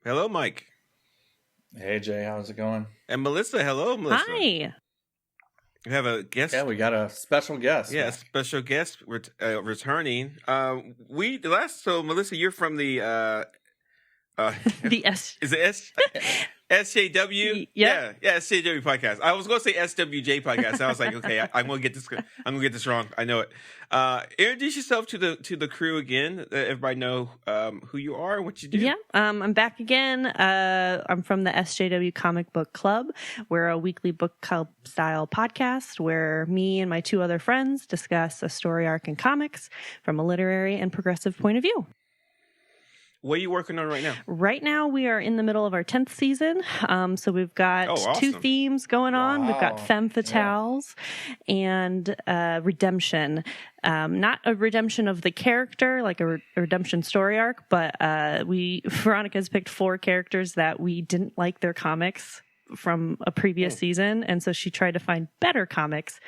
Hello, Mike. Hey, Jay, how's it going? And Melissa. Hello, Melissa. Hi. We have a guest. Yeah, we got a special guest. Yeah, special guest returning. So Melissa, you're from the The S. Is it SJW? Yeah, SJW podcast. I was going to say SWJ podcast. I was like, okay, I'm going to get this wrong. I know it. Introduce yourself to the crew again. Let everybody know who you are and what you do. Yeah, I'm back again. I'm from the SJW Comic Book Club. We're a weekly book club style podcast where me and my two other friends discuss a story arc in comics from a literary and progressive point of view. What are you working on right now? Right now, we are in the middle of our 10th season. So we've got awesome. 2 themes going on. Wow. We've got femme fatales and redemption. Not a redemption of the character, like a redemption story arc, but Veronica's picked 4 characters that we didn't like their comics from a previous season. And so she tried to find better comics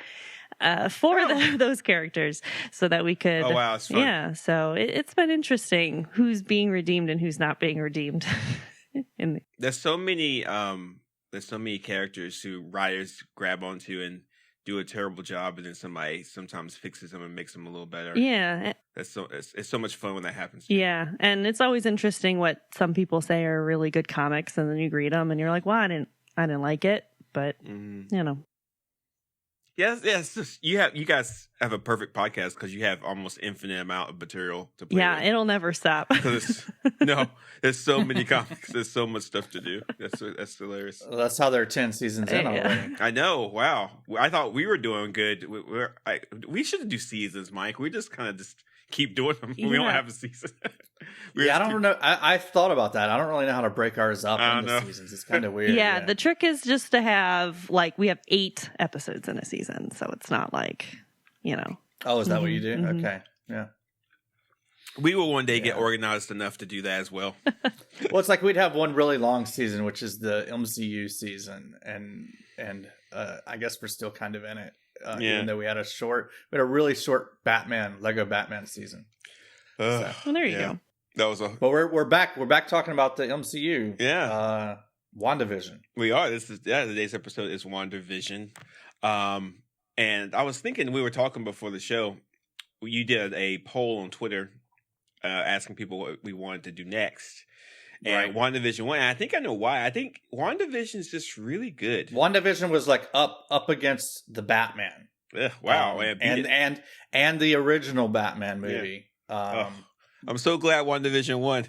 those characters so that we could. Oh, wow. It's fun. Yeah. So it's been interesting who's being redeemed and who's not being redeemed. There's so many characters who writers grab onto and do a terrible job, and then somebody sometimes fixes them and makes them a little better. Yeah. It's so much fun when that happens. Yeah. And it's always interesting what some people say are really good comics, and then you read them and you're like, well, I didn't like it, but you know. Yes. You guys have a perfect podcast because you have almost infinite amount of material to play with. It'll never stop. There's so many comics. There's so much stuff to do. That's hilarious. Well, that's how they're 10 seasons in already. I know. Wow. I thought we were doing good. We shouldn't do seasons, Mike. We just kind of just keep doing them. We don't have a season. I don't know. I thought about that. I don't really know how to break ours up into seasons. It's kind of weird. Yeah, the trick is just to have, we have 8 episodes in a season, so it's not like, Oh, is that what you do? Mm-hmm. Okay, yeah. We will one day get organized enough to do that as well. Well, it's like we'd have one really long season, which is the MCU season, and I guess we're still kind of in it, even though we had a really short Lego Batman season. Well, there you go. That was But we're back. We're back talking about the MCU. Yeah. WandaVision. We are. Today's episode is WandaVision. And I was thinking, we were talking before the show. You did a poll on Twitter asking people what we wanted to do next. And WandaVision won. And I think I know why. I think WandaVision is just really good. WandaVision was up against the Batman. Wow. And the original Batman movie. Yeah. I'm so glad WandaVision won.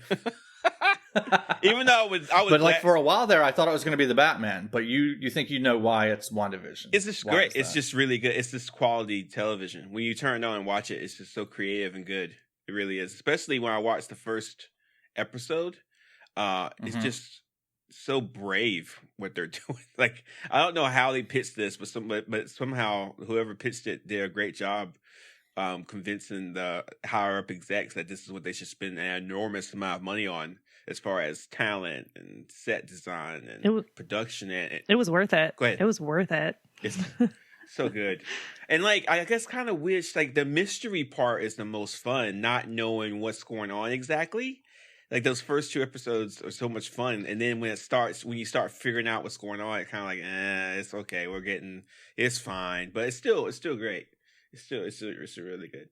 Even though I was but for a while there, I thought it was going to be the Batman. But you think you know why it's WandaVision? It's just great. It's just really good. It's just quality television. When you turn it on and watch it, it's just so creative and good. It really is. Especially when I watched the first episode. It's just so brave what they're doing. I don't know how they pitched this, but somehow whoever pitched it did a great job. Convincing the higher up execs that this is what they should spend an enormous amount of money on as far as talent and set design and production. It was worth it. Go ahead. It was worth it. It's so good. And I guess kind of wish the mystery part is the most fun, not knowing what's going on exactly. Those first 2 episodes are so much fun. And then when you start figuring out what's going on, it's kind of it's okay. It's fine, but it's still great. It's really good.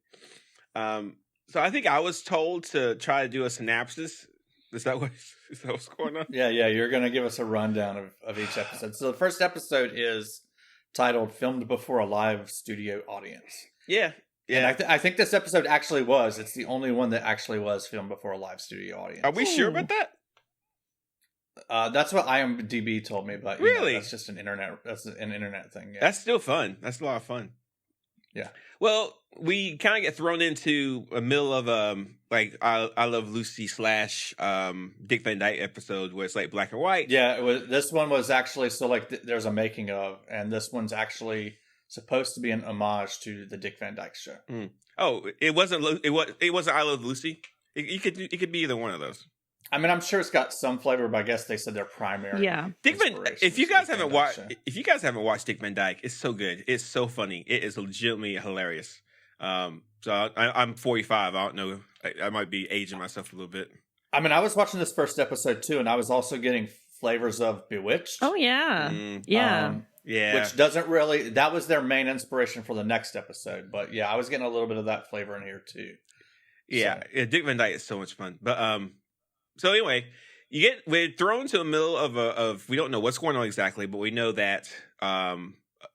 So I think I was told to try to do a synopsis. Is that what's going on? Yeah. You're going to give us a rundown of each episode. So the first episode is titled "Filmed Before a Live Studio Audience." Yeah. And I think this episode actually was. It's the only one that actually was filmed before a live studio audience. Are we sure about that? That's what IMDb told me. But really, that's just an internet. That's an internet thing. Yeah. That's still fun. That's a lot of fun. Yeah. Well, we kind of get thrown into a middle of I Love Lucy / Dick Van Dyke episode where it's black and white. Yeah, this one was actually there's a making of, and this one's actually supposed to be an homage to the Dick Van Dyke Show. Mm. Oh, it wasn't I Love Lucy. It could be either one of those. I mean, I'm sure it's got some flavor, but I guess they said their primary. Yeah, if you guys haven't watched Dick Van Dyke, it's so good. It's so funny. It is legitimately hilarious. So I'm 45. I don't know. I might be aging myself a little bit. I mean, I was watching this first episode too, and I was also getting flavors of Bewitched. Oh yeah, yeah. Which doesn't really. That was their main inspiration for the next episode, but yeah, I was getting a little bit of that flavor in here too. Yeah, Dick Van Dyke is so much fun. But so anyway, we're thrown to the middle of we don't know what's going on exactly, but we know that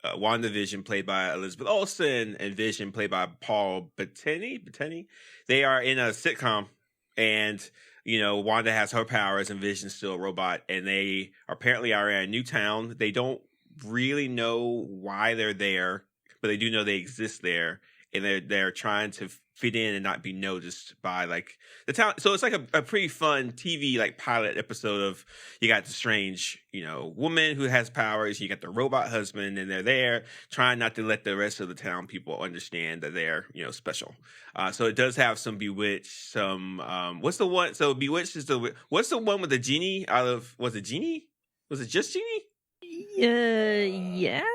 WandaVision, played by Elizabeth Olsen, and Vision, played by Paul Bettany, they are in a sitcom, and Wanda has her powers and Vision's still a robot, and they apparently are in a new town. They don't really know why they're there, but they do know they exist there, and they're trying to fit in and not be noticed by like the town. So it's like a pretty fun TV like pilot episode of, you got the strange woman who has powers, you got the robot husband, and they're there trying not to let the rest of the town people understand that they're special. So it does have some Bewitched, some what's the one? So Bewitched is what's the one with the genie was it Genie? Was it just Genie? Yes.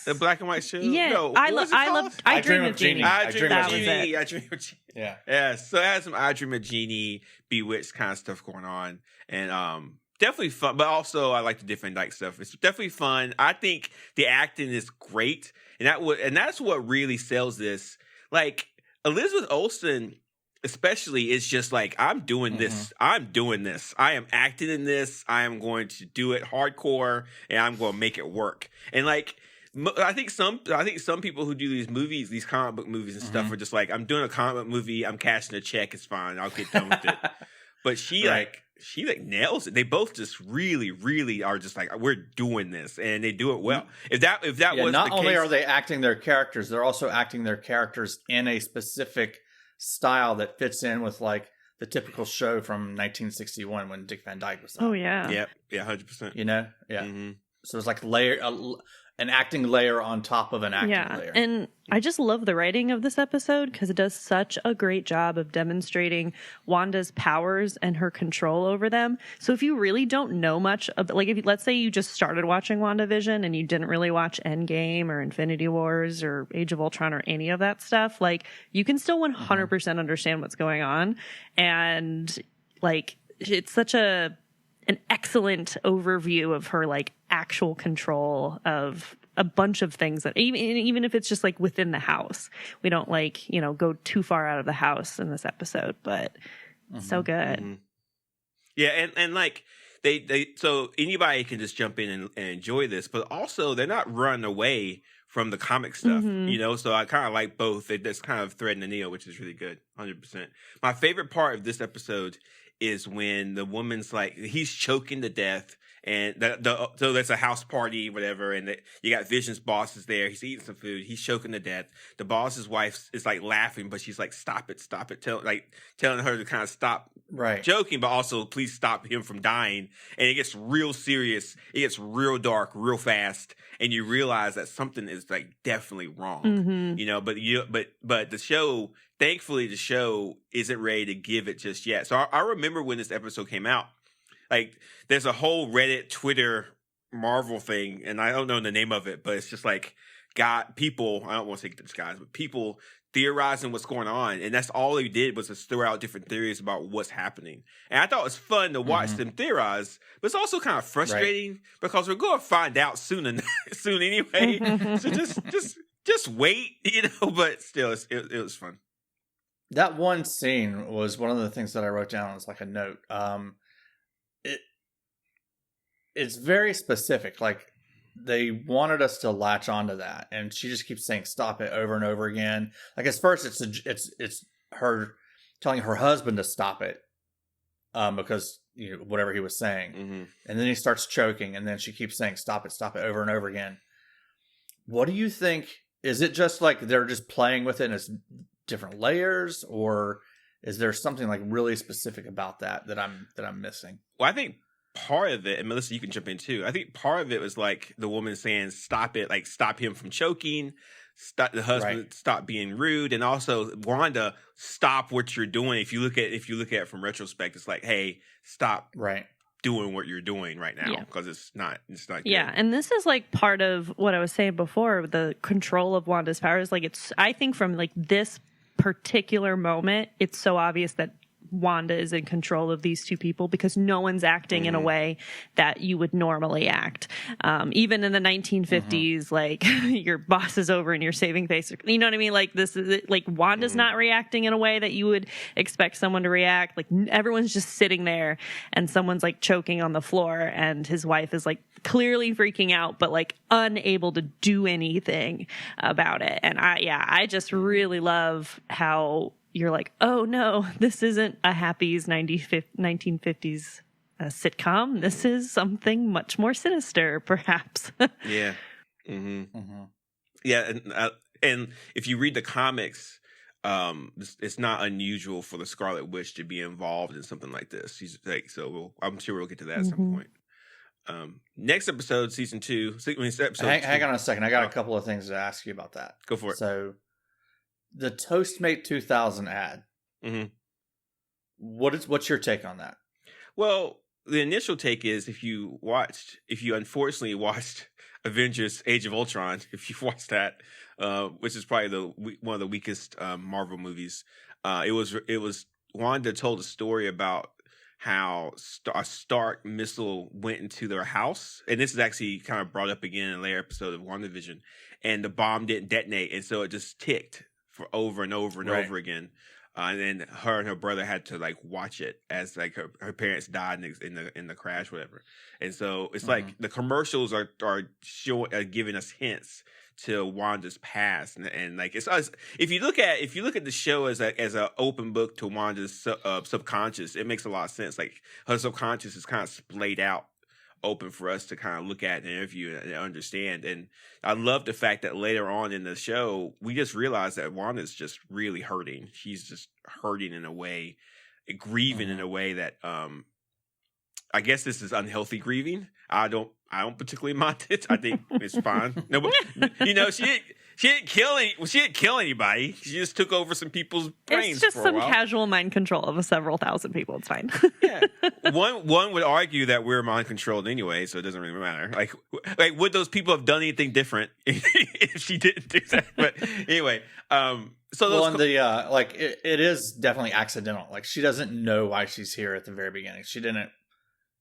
The black and white show? Yeah. No. I Dream of Genie. I Dream of Genie. Yeah. Yeah. So it has some I Dream of Genie, Bewitched kind of stuff going on. And definitely fun. But also I like the different Dyke stuff. It's definitely fun. I think the acting is great. And that's what really sells this. Like Elizabeth Olsen especially is just like, I'm doing this. I'm doing this. I am acting in this. I am going to do it hardcore, and I'm going to make it work. And like, I think some people who do these movies, these comic book movies and stuff, are just like, I'm doing a comic book movie. I'm cashing a check. It's fine. I'll get done with it. But she nails it. They both just really, really are just like, we're doing this, and they do it well. If that was not only are they acting their characters, they're also acting their characters in a specific style that fits in with like the typical show from 1961 when Dick Van Dyke was on. Oh yeah. Yeah, 100%. Yeah. Mm-hmm. So it's like an acting layer on top of an acting layer. And I just love the writing of this episode because it does such a great job of demonstrating Wanda's powers and her control over them. So if you really don't know much about, like, let's say you just started watching WandaVision and you didn't really watch Endgame or Infinity Wars or Age of Ultron or any of that stuff, like, you can still 100% understand what's going on. And like, it's such an excellent overview of her like actual control of a bunch of things, that even if it's just like within the house, we don't like go too far out of the house in this episode, but so good. Yeah, and like they so anybody can just jump in and enjoy this, but also they're not running away from the comic stuff, so I kind of like both. That's kind of threading the needle, which is really good. 100%. My favorite part of this episode is when the woman's like, he's choking to death, and so there's a house party, whatever, and you got Vision's boss is there. He's eating some food. He's choking to death. The boss's wife is like laughing, but she's like, stop it, telling her to kind of stop joking, but also please stop him from dying. And it gets real serious. It gets real dark, real fast, and you realize that something is like definitely wrong, but the show. Thankfully, the show isn't ready to give it just yet. So I remember when this episode came out, like there's a whole Reddit, Twitter, Marvel thing, and I don't know the name of it, but it's just like people, I don't want to say this guys, but people theorizing what's going on. And that's all they did was just throw out different theories about what's happening. And I thought it was fun to watch them theorize, but it's also kind of frustrating because we're going to find out soon anyway. So just wait, but still, it was fun. That one scene was one of the things that I wrote down as like a note. It's very specific. Like, they wanted us to latch onto that, and she just keeps saying "stop it" over and over again. Like, at first, it's her telling her husband to stop it, because whatever he was saying, and then he starts choking, and then she keeps saying "stop it" over and over again. What do you think? Is it just like they're just playing with it and it's different layers, or is there something like really specific about that I'm missing? Well, I think part of it, and Melissa, you can jump in too. I think part of it was like the woman saying "stop it," like stop him from choking, stop the husband, stop being rude, and also Wanda, stop what you're doing. If you look at it from retrospect, it's like, hey, stop doing what you're doing right now, because it's not good. Yeah, and this is like part of what I was saying before, the control of Wanda's powers. Like, I think from like this particular moment, it's so obvious that Wanda is in control of these two people because no one's acting in a way that you would normally act. Even in the 1950s, like your boss is over and you're saving face. You know what I mean? Like this is like Wanda's not reacting in a way that you would expect someone to react. Like everyone's just sitting there and someone's like choking on the floor and his wife is like clearly freaking out, but like unable to do anything about it. And I just really love how you're like, oh no, this isn't a Happy's 1950s sitcom. This is something much more sinister, perhaps. Yeah. Yeah. And if you read the comics, it's not unusual for the Scarlet Witch to be involved in something like this. She's like, I'm sure we'll get to that at some point. Next episode, season 2. Hang on a second. I got a couple of things to ask you about that. Go for it. So, the Toastmate 2000 ad. What's your take on that? Well, the initial take is if you unfortunately watched Avengers: Age of Ultron, if you watched that, which is probably one of the weakest Marvel movies, it was Wanda told a story about how a Stark missile went into their house, and this is actually kind of brought up again in a later episode of WandaVision, and the bomb didn't detonate, and so it just ticked for over and over and over again. And then her and her brother had to like watch it as like her parents died in the crash, whatever. And so it's like the commercials are giving us hints to Wanda's past, and like it's us. If you look at the show as an open book to Wanda's subconscious, it makes a lot of sense. Like her subconscious is kind of splayed out open for us to kind of look at and interview and understand. And I love the fact that later on in the show, we just realize that Wanda's just really hurting. She's just hurting in a way, grieving in a way that I guess this is unhealthy grieving. I don't particularly mind it. I think it's fine. No, but she didn't kill anybody. She just took over some people's brains. It's just for some a while. Casual mind control of several thousand people. It's fine. Yeah, one would argue that we're mind controlled anyway, so it doesn't really matter. Like would those people have done anything different if she didn't do that? But anyway, it is definitely accidental. Like she doesn't know why she's here at the very beginning. She didn't.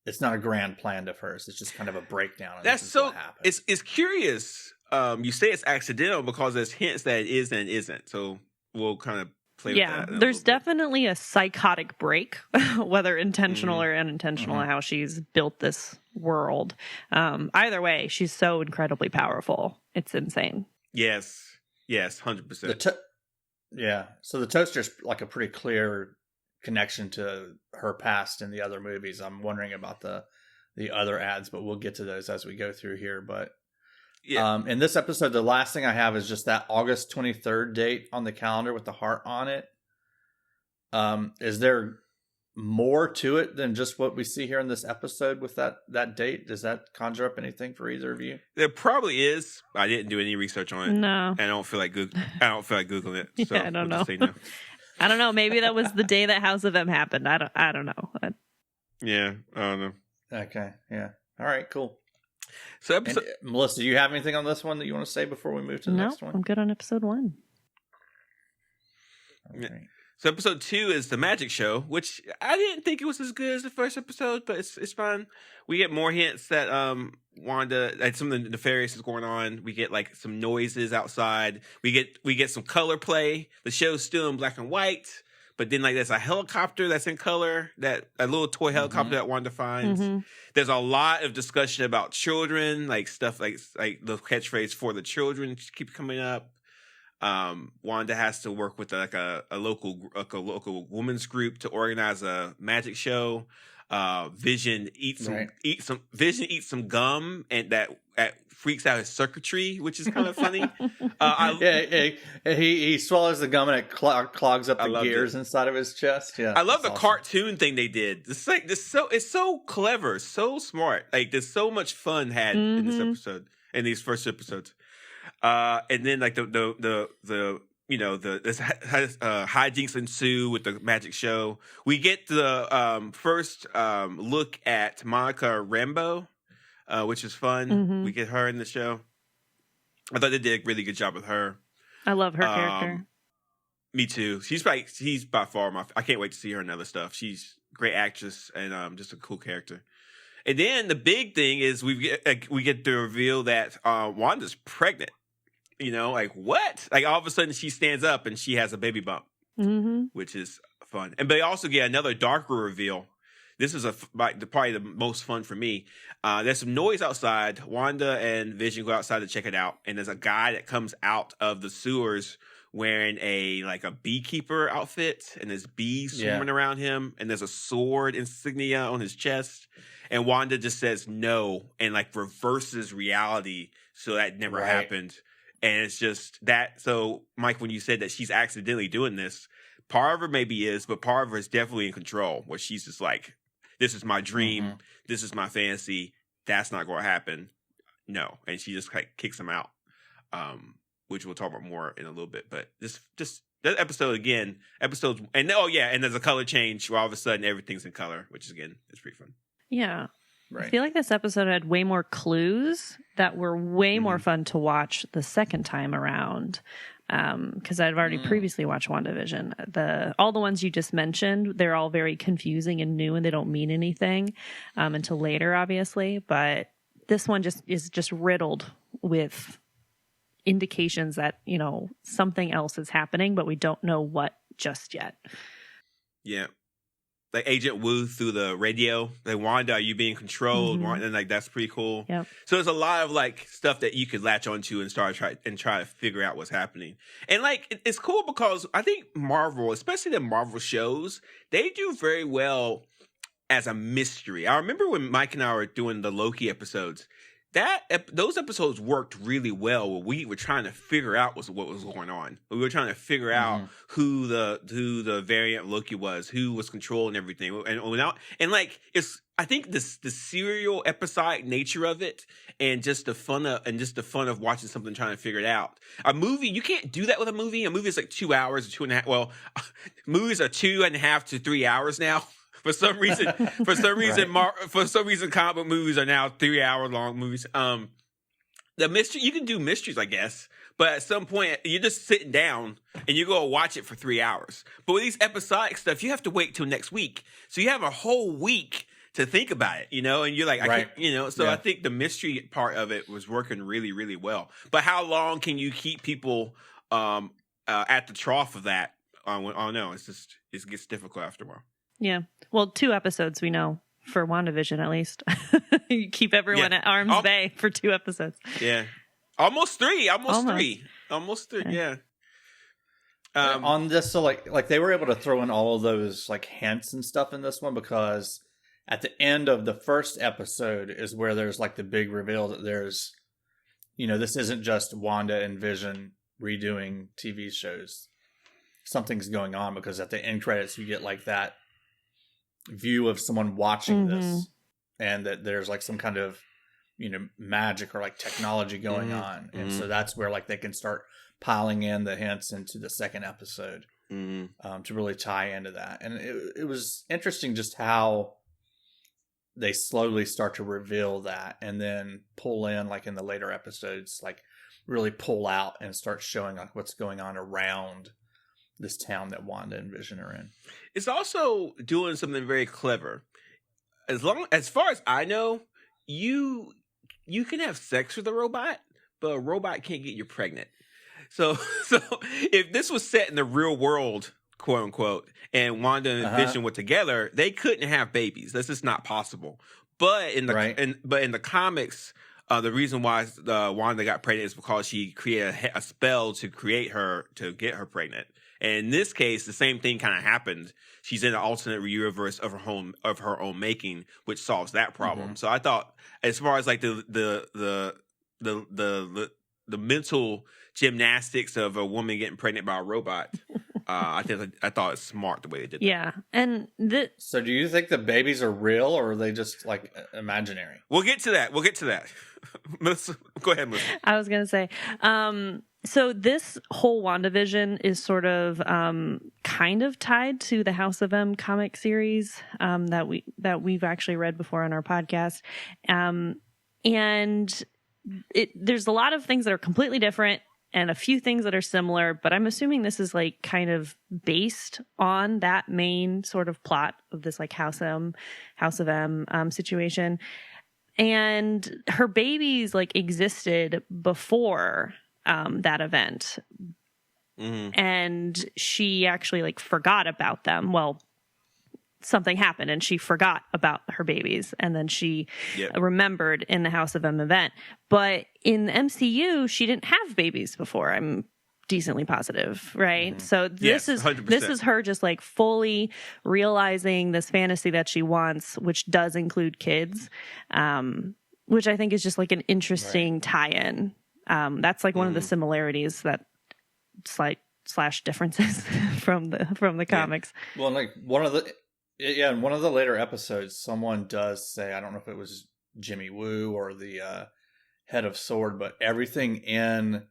It's not a grand plan of hers. It's just kind of a breakdown. That's so. It's curious. You say it's accidental because there's hints that it is and it isn't. So we'll kind of play with that. There's definitely a psychotic break, whether intentional or unintentional, how she's built this world. Either way, she's so incredibly powerful. It's insane. Yes, 100%. So the toaster's like a pretty clear connection to her past in the other movies. I'm wondering about the other ads, but we'll get to those as we go through here. But in this episode, the last thing I have is just that August 23rd date on the calendar with the heart on it. Is there more to it than just what we see here in this episode with that date? Does that conjure up anything for either of you? There probably is. I didn't do any research on it. No, I don't feel like Googling it. So I don't know. Just say no. I don't know. Maybe that was the day that House of M happened. I don't know. Yeah, I don't know. Okay. Yeah. All right. Cool. So, Melissa, do you have anything on this one that you want to say before we move to the next one? I'm good on episode 1. Okay. Yeah. So episode 2 is the magic show, which I didn't think it was as good as the first episode, but it's fine. We get more hints that Wanda, like some of the nefarious is going on. We get like some noises outside. We get some color play. The show's still in black and white, but then like there's a helicopter that's in color, that a little toy helicopter that Wanda finds. There's a lot of discussion about children, like stuff like the catchphrase for the children keep coming up. Wanda has to work with a local women's group to organize a magic show. Vision eats some gum, and that freaks out his circuitry, which is kind of funny. He swallows the gum and it clogs up the gears inside of his chest. Yeah, I love the cartoon thing they did. It's so clever, so smart. Like there's so much fun had in this episode, in these first episodes. And then like the hijinks ensue with the magic show. We get the first look at Monica Rambeau, which is fun. We get her in the show. I thought they did a really good job with her. I love her character. Me too. She's by far I can't wait to see her in other stuff. She's a great actress and just a cool character. And then the big thing is we get to reveal that Wanda's pregnant. You know, like what? Like all of a sudden she stands up and she has a baby bump, which is fun. And but they also get another darker reveal. This is probably the most fun for me. There's some noise outside. Wanda and Vision go outside to check it out, and there's a guy that comes out of the sewers wearing a beekeeper outfit, and there's bees swarming around him, and there's a sword insignia on his chest. And Wanda just says no and like reverses reality, so that never happened. And it's just that. So, Mike, when you said that she's accidentally doing this, part of her maybe is, but part of her is definitely in control, where she's just like, this is my dream. This is my fantasy. That's not going to happen. No. And she just like kicks him out, which we'll talk about more in a little bit. But that episode again, and there's a color change where all of a sudden everything's in color, which again is pretty fun. Yeah. Right. I feel like this episode had way more clues that were way more fun to watch the second time around. Because I've already previously watched WandaVision. All the ones you just mentioned, they're all very confusing and new, and they don't mean anything until later, obviously. But this one is just riddled with indications that something else is happening, but we don't know what just yet. Yeah. Like Agent Wu through the radio, like Wanda, are you being controlled? And like that's pretty cool. Yep. So there's a lot of like stuff that you could latch onto and try to figure out what's happening. And like it's cool because I think Marvel, especially the Marvel shows, they do very well as a mystery. I remember when Mike and I were doing the Loki episodes. Those episodes worked really well where we were trying to figure out what was going on. We were trying to figure out who the variant Loki was, who was controlling everything, and like I think the serial episodic nature of it, and just the fun of watching something trying to figure it out. A movie, you can't do that with a movie. A movie is like 2 hours or 2.5. Well, movies are 2.5 to 3 hours now. For some reason, comic book movies are now 3 hour long movies. The mystery, you can do mysteries, I guess, but at some point you're just sitting down and you go watch it for 3 hours. But with these episodic stuff, you have to wait till next week, so you have a whole week to think about it, and you're like, I can't, So I think the mystery part of it was working really, really well. But how long can you keep people at the trough of that? I don't know. It gets difficult after a while. Yeah. Well, 2 episodes we know for WandaVision at least. You keep everyone at arm's bay for 2 episodes. Yeah. Almost 3. Almost 3. Yeah. On this, so like they were able to throw in all of those like hints and stuff in this one, because at the end of the first episode is where there's like the big reveal that there's, this isn't just Wanda and Vision redoing TV shows. Something's going on, because at the end credits you get like that view of someone watching this, and that there's like some kind of magic or like technology going on, and so that's where like they can start piling in the hints into the second episode to really tie into that. And it was interesting just how they slowly start to reveal that, and then pull in like in the later episodes, like really pull out and start showing like what's going on around this town that Wanda and Vision are in. It's also doing something very clever. As far as I know, you can have sex with a robot, but a robot can't get you pregnant. So if this was set in the real world, quote unquote, and Wanda and Vision were together, they couldn't have babies. That's just not possible. But in the comics, the reason why Wanda got pregnant is because she created a spell to get her pregnant. And in this case, the same thing kind of happened. She's in an alternate universe of her own making, which solves that problem. So I thought, as far as like the mental gymnastics of a woman getting pregnant by a robot, I thought it's smart the way they did that. Yeah, and so do you think the babies are real, or are they just like imaginary? We'll get to that. Go ahead, Melissa. I was gonna say. So this whole WandaVision is sort of kind of tied to the House of M comic series that we've actually read before on our podcast, and there's a lot of things that are completely different and a few things that are similar, but I'm assuming this is like kind of based on that main sort of plot of this like House of M situation. And her babies like existed before that event. Mm-hmm. And she actually like forgot about them. Well, something happened and she forgot about her babies, and then she remembered in the House of M event. But in the MCU, she didn't have babies before. I'm decently positive, right? Mm-hmm. So this is her just like fully realizing this fantasy that she wants, which does include kids, which I think is just like an interesting tie-in. That's like one of the similarities that slash differences from the comics. Well, like one of the later episodes, someone does say, I don't know if it was Jimmy Woo or the head of S.W.O.R.D., but everything in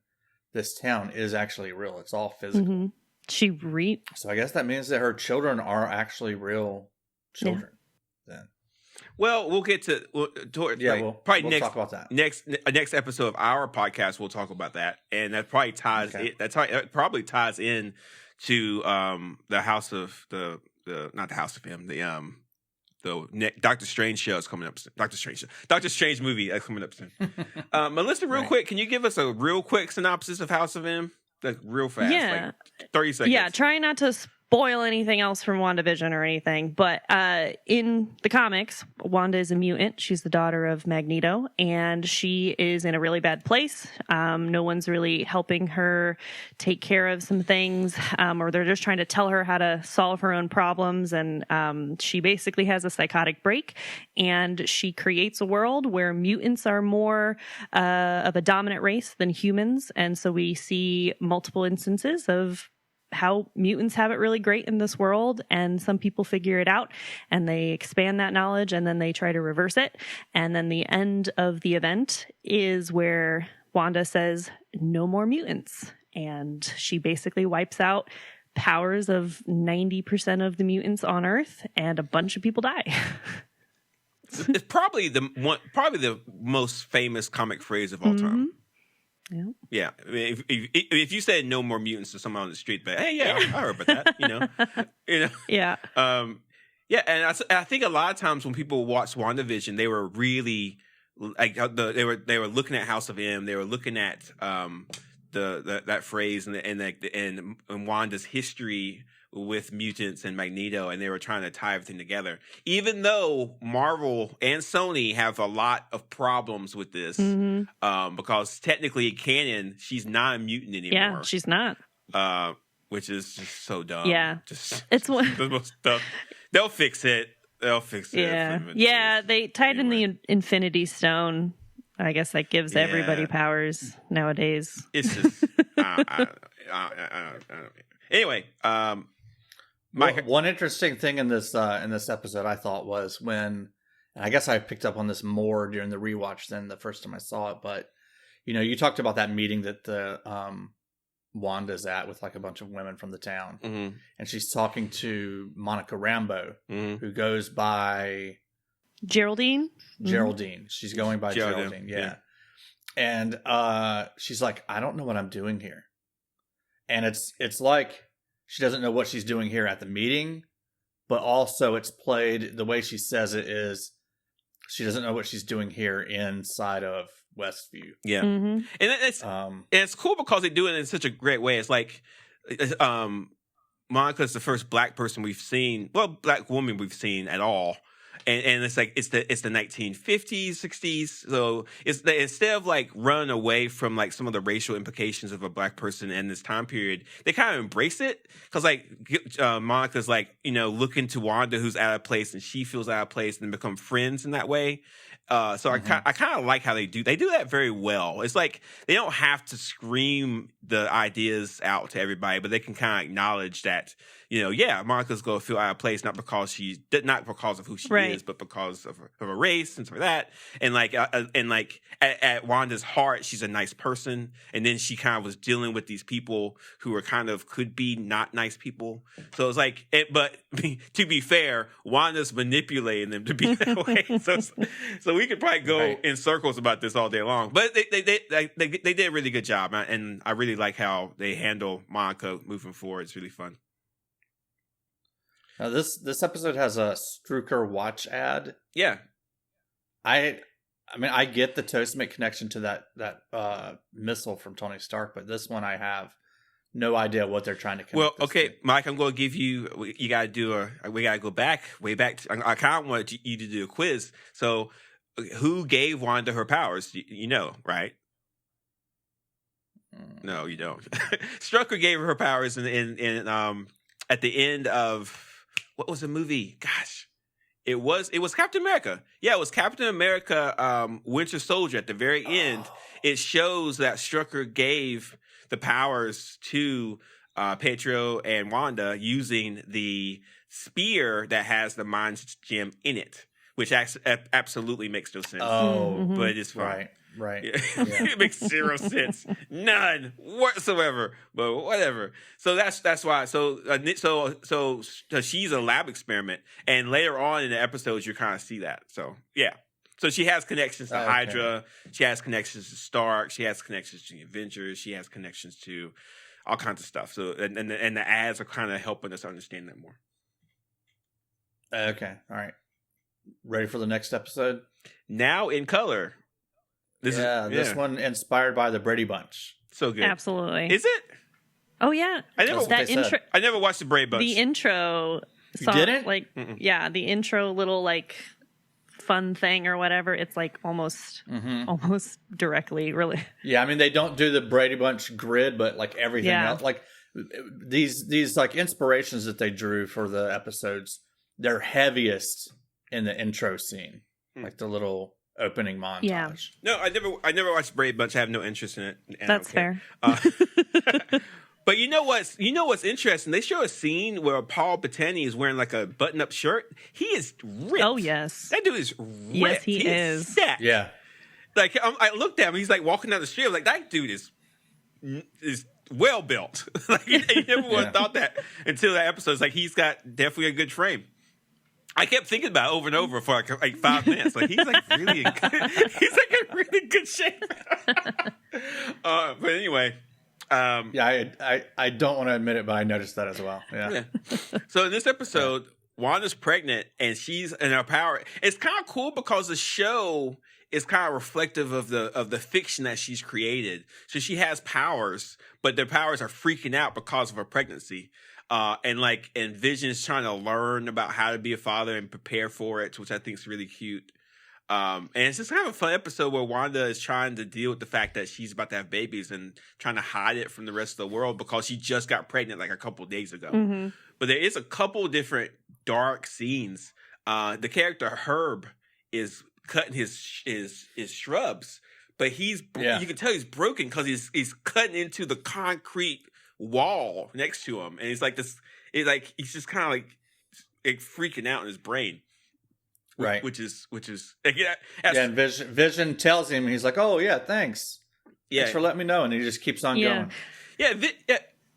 this town is actually real. It's all physical. Mm-hmm. So I guess that means that her children are actually real children. Then. Well, we'll get to we'll talk about that next episode of our podcast. We'll talk about that, and that probably ties. Okay. It probably ties in to the House of the not the House of M, the Doctor Strange show is coming up soon. Doctor Strange movie that's coming up soon. Melissa, real quick, can you give us a real quick synopsis of House of M? Like real fast, like 30 seconds. Yeah, try not to spoil anything else from WandaVision or anything. But in the comics, Wanda is a mutant. She's the daughter of Magneto, and she is in a really bad place. No one's really helping her take care of some things, or they're just trying to tell her how to solve her own problems. And she basically has a psychotic break, and she creates a world where mutants are more of a dominant race than humans. And so we see multiple instances of how mutants have it really great in this world, and some people figure it out and they expand that knowledge and then they try to reverse it. And then the end of the event is where Wanda says, no more mutants. And she basically wipes out powers of 90% of the mutants on Earth, and a bunch of people die. It's probably the most famous comic phrase of all time. Yeah. I mean, if you said no more mutants to someone on the street, but hey, I heard about that. Yeah. And I think a lot of times when people watch WandaVision, they were really like they were looking at House of M, they were looking at that phrase and Wanda's history with mutants and Magneto, and they were trying to tie everything together. Even though Marvel and Sony have a lot of problems with this, because technically canon, she's not a mutant anymore. Yeah, she's not. Which is just so dumb. Yeah, it's one the most stuff. They'll fix it. Yeah. They tied in the Infinity Stone. I guess that gives everybody powers nowadays. It's just anyway. One interesting thing in this episode I thought was when, and I guess I picked up on this more during the rewatch than the first time I saw it, but you talked about that meeting that the Wanda's at with like a bunch of women from the town, and she's talking to Monica Rambeau, who goes by Geraldine. She's going by Geraldine. Yeah. And she's like, I don't know what I'm doing here. And it's like she doesn't know what she's doing here at the meeting, but also it's played, the way she says it is she doesn't know what she's doing here inside of Westview. Yeah. And it's cool because they do it in such a great way. It's like Monica's the first black person we've seen, black woman we've seen at all. And it's like it's the 1950s, 60s. So instead of like running away from like some of the racial implications of a black person in this time period, they kind of embrace it because like Monica's like looking to Wanda who's out of place, and she feels out of place, and become friends in that way. So I kind of like how they do that very well. It's like they don't have to scream the ideas out to everybody, but they can kind of acknowledge that Monica's going to feel out of place, not because of who she is, but because of her race and stuff like that. And at Wanda's heart, she's a nice person. And then she kind of was dealing with these people who are could be not nice people. So it's like, but to be fair, Wanda's manipulating them to be that way. So we could probably go in circles about this all day long. But they did a really good job, and I really like how they handle Monica moving forward. It's really fun. Now this episode has a Strucker watch ad. Yeah, I mean, I get the Toastmate connection to that missile from Tony Stark, but this one I have no idea what they're trying to connect. Well, okay, Mike, I'm going to give you. We got to do we got to go way back. I kind of want you to do a quiz. So, who gave Wanda her powers? You know, right? No, you don't. Strucker gave her powers in at the end of. What was the movie? Gosh, it was Captain America. Yeah, it was Captain America, Winter Soldier. At the very end, it shows that Strucker gave the powers to Pietro and Wanda using the spear that has the Mind Gem in it, which absolutely makes no sense. But it's fine. Right. Yeah. It makes zero sense. None whatsoever. But whatever. So that's why. So she's a lab experiment, and later on in the episodes, you kind of see that. So yeah. So she has connections to Hydra. She has connections to Stark. She has connections to the Avengers. She has connections to all kinds of stuff. So and the ads are kind of helping us understand that more. Okay. All right. Ready for the next episode? Now in color. This one inspired by the Brady Bunch. So good. Absolutely. Is it? Oh yeah. I never watched the Brady Bunch. The intro song, you didn't? The intro little fun thing or whatever. It's almost directly really. Yeah, I mean they don't do the Brady Bunch grid, but everything else, these inspirations that they drew for the episodes, they're heaviest in the intro scene, the little opening montage. Yeah. No, I never watched Brady Bunch. I have no interest in it. That's fair. But you know what's interesting? They show a scene where Paul Bettany is wearing a button-up shirt. He is ripped. Oh yes, that dude is ripped. Yes, he is. Stacked. Yeah. I looked at him. He's walking down the street. I was like, that dude is well built. You never would have thought that until that episode. It's he's got definitely a good frame. I kept thinking about it over and over for 5 minutes. He's really in really good shape. But anyway, I don't want to admit it, but I noticed that as well. Yeah. So in this episode, Wanda's pregnant and she's in her power. It's kind of cool because the show is kind of reflective of the fiction that she's created. So she has powers, but their powers are freaking out because of her pregnancy. And Vision's trying to learn about how to be a father and prepare for it, which I think is really cute. And it's just kind of a fun episode where Wanda is trying to deal with the fact that she's about to have babies and trying to hide it from the rest of the world because she just got pregnant a couple of days ago. Mm-hmm. But there is a couple different dark scenes. The character Herb is cutting his shrubs, but you can tell he's broken because he's cutting into the concrete wall next to him, and he's he's just kind of freaking out in his brain, right? Which is and Vision tells him, he's like, "Oh yeah, thanks for letting me know," and he just keeps on going. Yeah.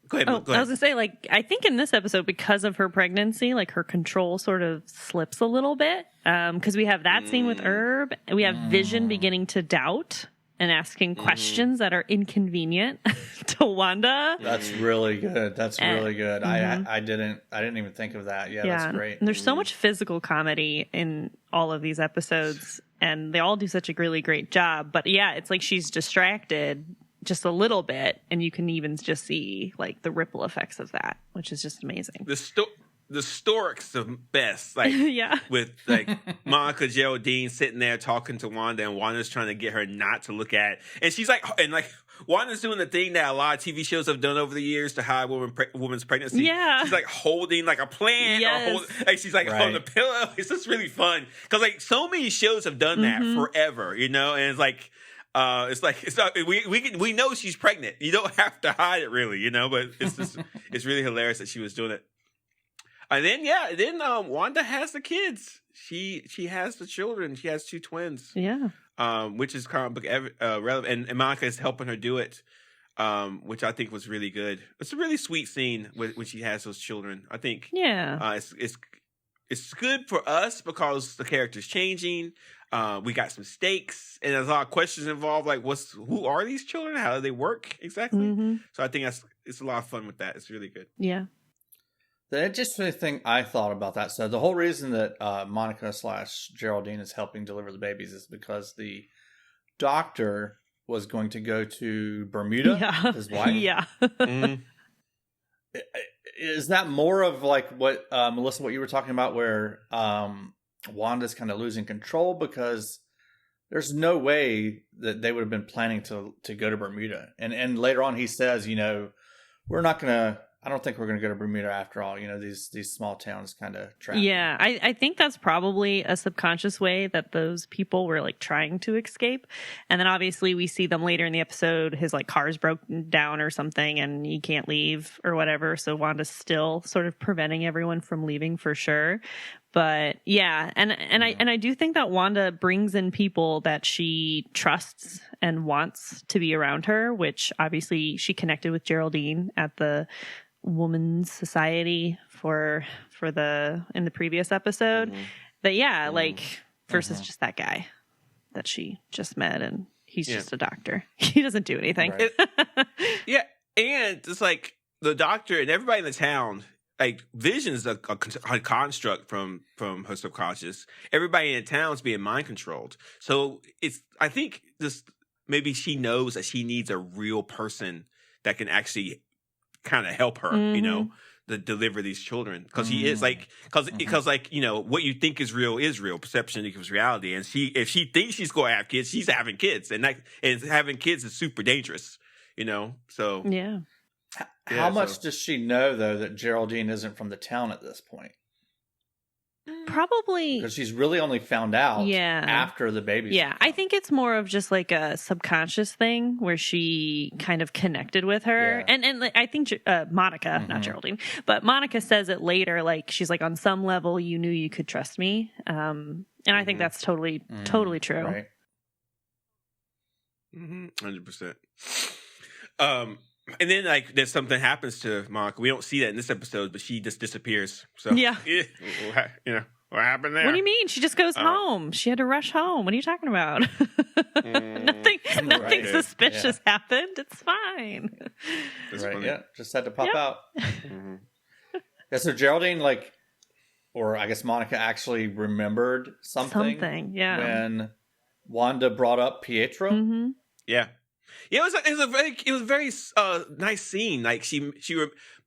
Go ahead. I was gonna say, I think in this episode, because of her pregnancy, her control sort of slips a little bit, because we have that scene with Herb, and we have Vision beginning to doubt and asking questions that are inconvenient to Wanda. That's really good. Really good. I didn't even think of that. Yeah, that's great. And there's so much physical comedy in all of these episodes, and they all do such a really great job. But yeah, it's she's distracted just a little bit, and you can even just see the ripple effects of that, which is just amazing. The Storks the best, with Monica Geraldine sitting there talking to Wanda, and Wanda's trying to get her not to look at it. And she's Wanda's doing the thing that a lot of TV shows have done over the years to hide women's pregnancy. Yeah, she's holding a plant, yes. Or she's holding a pillow. It's just really fun because so many shows have done that forever, and we know she's pregnant. You don't have to hide it, really, but it's really hilarious that she was doing it. And then Wanda has the kids. She has the children. She has 2 twins. Yeah. Which is comic book relevant, and Monica is helping her do it, which I think was really good. It's a really sweet scene when she has those children. I think, it's good for us because the character's changing. We got some stakes, and there's a lot of questions involved, like who are these children? How do they work exactly? Mm-hmm. So I think it's a lot of fun with that. It's really good. Yeah. The interesting thing I thought about that, so the whole reason that Monica / Geraldine is helping deliver the babies is because the doctor was going to go to Bermuda with his wife. Yeah. Mm-hmm. Is that more of like what, Melissa, what you were talking about, where Wanda's kind of losing control? Because there's no way that they would have been planning to go to Bermuda. And later on he says, we're not going to, I don't think we're going to go to Bermuda after all. These small towns kind of trap. Yeah, I think that's probably a subconscious way that those people were like trying to escape. And then obviously we see them later in the episode. His like car's broken down or something and he can't leave or whatever. So Wanda's still sort of preventing everyone from leaving for sure. But yeah, and I do think that Wanda brings in people that she trusts and wants to be around her, which obviously she connected with Geraldine at the Women's Society in the previous episode. Mm-hmm. But yeah, like versus just that guy that she just met, and he's just a doctor. He doesn't do anything. Right. Yeah, and it's like the doctor and everybody in the town. Like Vision is a construct from her subconscious. Everybody in the town is being mind controlled. So I think just maybe she knows that she needs a real person that can actually kind of help her, to deliver these children. Because he is like, because what you think is real. Perception equals reality. And if she thinks she's going to have kids, she's having kids, and having kids is super dangerous. So yeah. How much does she know, though, that Geraldine isn't from the town at this point? Probably. Because she's really only found out after the baby. Yeah, I think it's more of just like a subconscious thing where she kind of connected with her. Yeah. And I think Monica, not Geraldine, but Monica says it later, like she's like, on some level, you knew you could trust me. And I think that's totally true. Right. 100%. And then, like, there's something happens to Monica. We don't see that in this episode, but she just disappears. So, yeah. What happened there? What do you mean? She just goes home. She had to rush home. What are you talking about? Nothing suspicious happened. It's fine. That's right. Funny. Yeah. Just had to pop out. Yeah. So Geraldine, or I guess Monica actually remembered something. Yeah. When Wanda brought up Pietro. Mm-hmm. Yeah. Yeah, it was a very nice scene. Like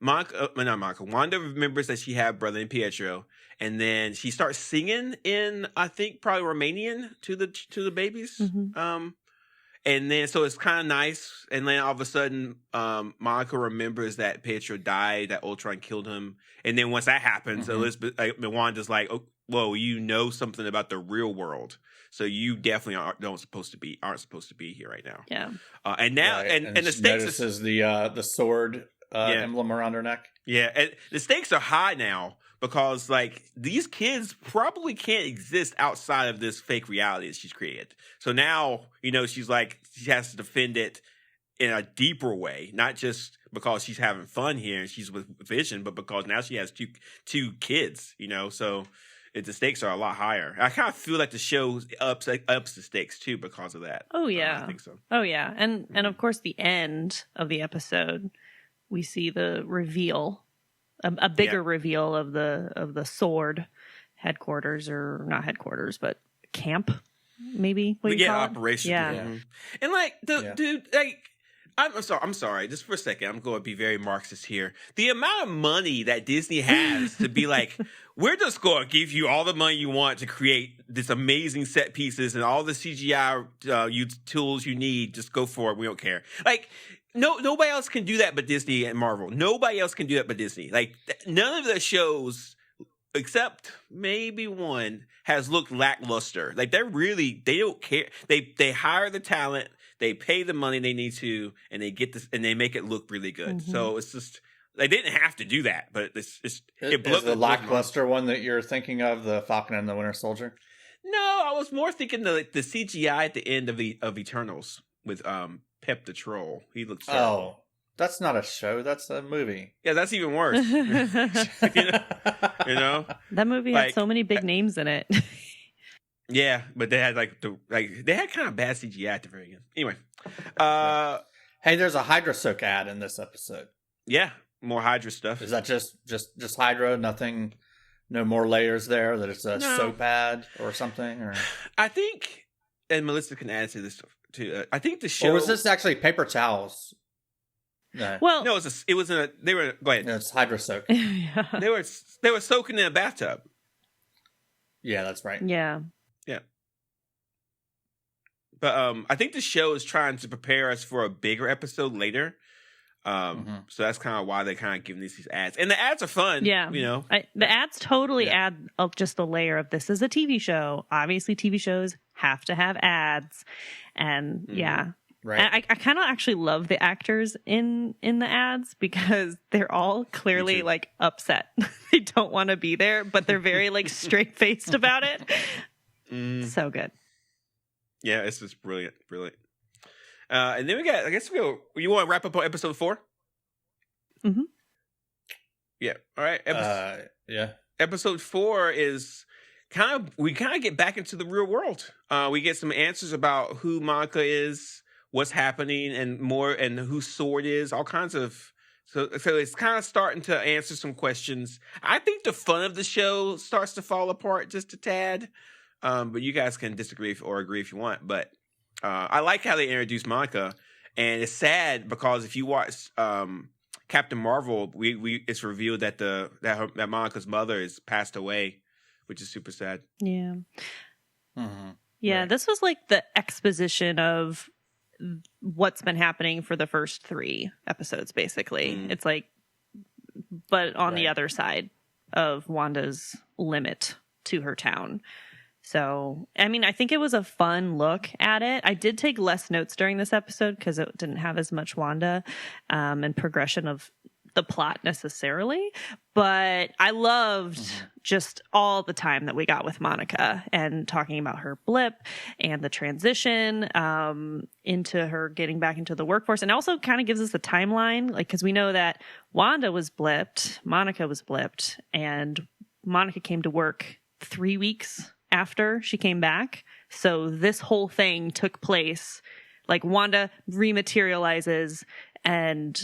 Wanda remembers that she had a brother named Pietro, and then she starts singing in, I think, probably Romanian to the babies. Mm-hmm. And then so it's kind of nice. And then all of a sudden, Monica remembers that Pietro died, that Ultron killed him. And then once that happens, Elizabeth, Wanda's like, "Oh, whoa, you know something about the real world." So you definitely aren't supposed to be here right now. Yeah. And now, and the stakes notices the sword emblem around her neck. Yeah, and the stakes are high now because these kids probably can't exist outside of this fake reality that she's created. So now she's she has to defend it in a deeper way, not just because she's having fun here and she's with Vision, but because now she has two kids. So. The stakes are a lot higher. I kind of feel like the show ups the stakes too because of that. Oh yeah, I think so. Oh yeah, and of course the end of the episode, we see the reveal, a bigger reveal of the sword headquarters, or not headquarters, but camp, maybe. What you call operation. Yeah, and dude, I'm sorry. Just for a second, I'm going to be very Marxist here. The amount of money that Disney has to be like, we're just going to give you all the money you want to create this amazing set pieces and all the CGI tools you need. Just go for it. We don't care. Nobody else can do that but Disney and Marvel. Nobody else can do that but Disney. None of the shows, except maybe one, has looked lackluster. They don't care. They hire the talent. They pay the money they need to, and they get this, and they make it look really good. Mm-hmm. So it's just They didn't have to do that, but it blew Is the lackluster one that you're thinking of the Falcon and the Winter Soldier? No, I was more thinking the CGI at the end of Eternals with Pep the Troll. He looks terrible. That's not a show. That's a movie. Yeah, that's even worse. you know? That movie had so many big names in it. Yeah, but they had they had kind of bad CGI at the very end. Anyway, hey, there's a Hydra Soak ad in this episode. Yeah, more Hydra stuff. Is that just Hydra? Nothing, no more layers there. That it's a soap ad or something. Or I think, and Melissa can add to this too. I think the show, or was this actually paper towels? No. Well, no, it was in a. They were go ahead. No, it's Hydra Soak. Yeah. They were soaking in a bathtub. Yeah, that's right. Yeah. Yeah. But I think the show is trying to prepare us for a bigger episode later. So that's kind of why they kind of giving these ads, and the ads are fun. Yeah, you know, the ads totally add up just the layer of this is a TV show. Obviously, TV shows have to have ads, and right. And I kind of actually love the actors in the ads because they're all clearly like upset. They don't want to be there, but they're very like straight faced about it. So good. Yeah, it's just brilliant. And then we got, I guess you want to wrap up on episode 4? Mm-hmm. Yeah. All right. Yeah. Episode 4 is we get back into the real world. We get some answers about who Monica is, what's happening, and more, and who Sword is, all kinds of. So it's kind of starting to answer some questions. I think the fun of the show starts to fall apart just a tad. But you guys can disagree or agree if you want. But I like how they introduced Monica, and it's sad because if you watch Captain Marvel, it's revealed that that Monica's mother has passed away, which is super sad. Yeah. Mm-hmm. Yeah, right. This was like the exposition of what's been happening for the first 3 episodes, basically. It's like, but on the other side of Wanda's limit to her town. So, I mean, I think it was a fun look at it. I did take less notes during this episode because it didn't have as much Wanda and progression of the plot necessarily. But I loved just all the time that we got with Monica and talking about her blip and the transition into her getting back into the workforce. And also kind of gives us a timeline, like, because we know that Wanda was blipped, Monica was blipped, and Monica came to work 3 weeks after she came back. So this whole thing took place, like Wanda rematerializes, and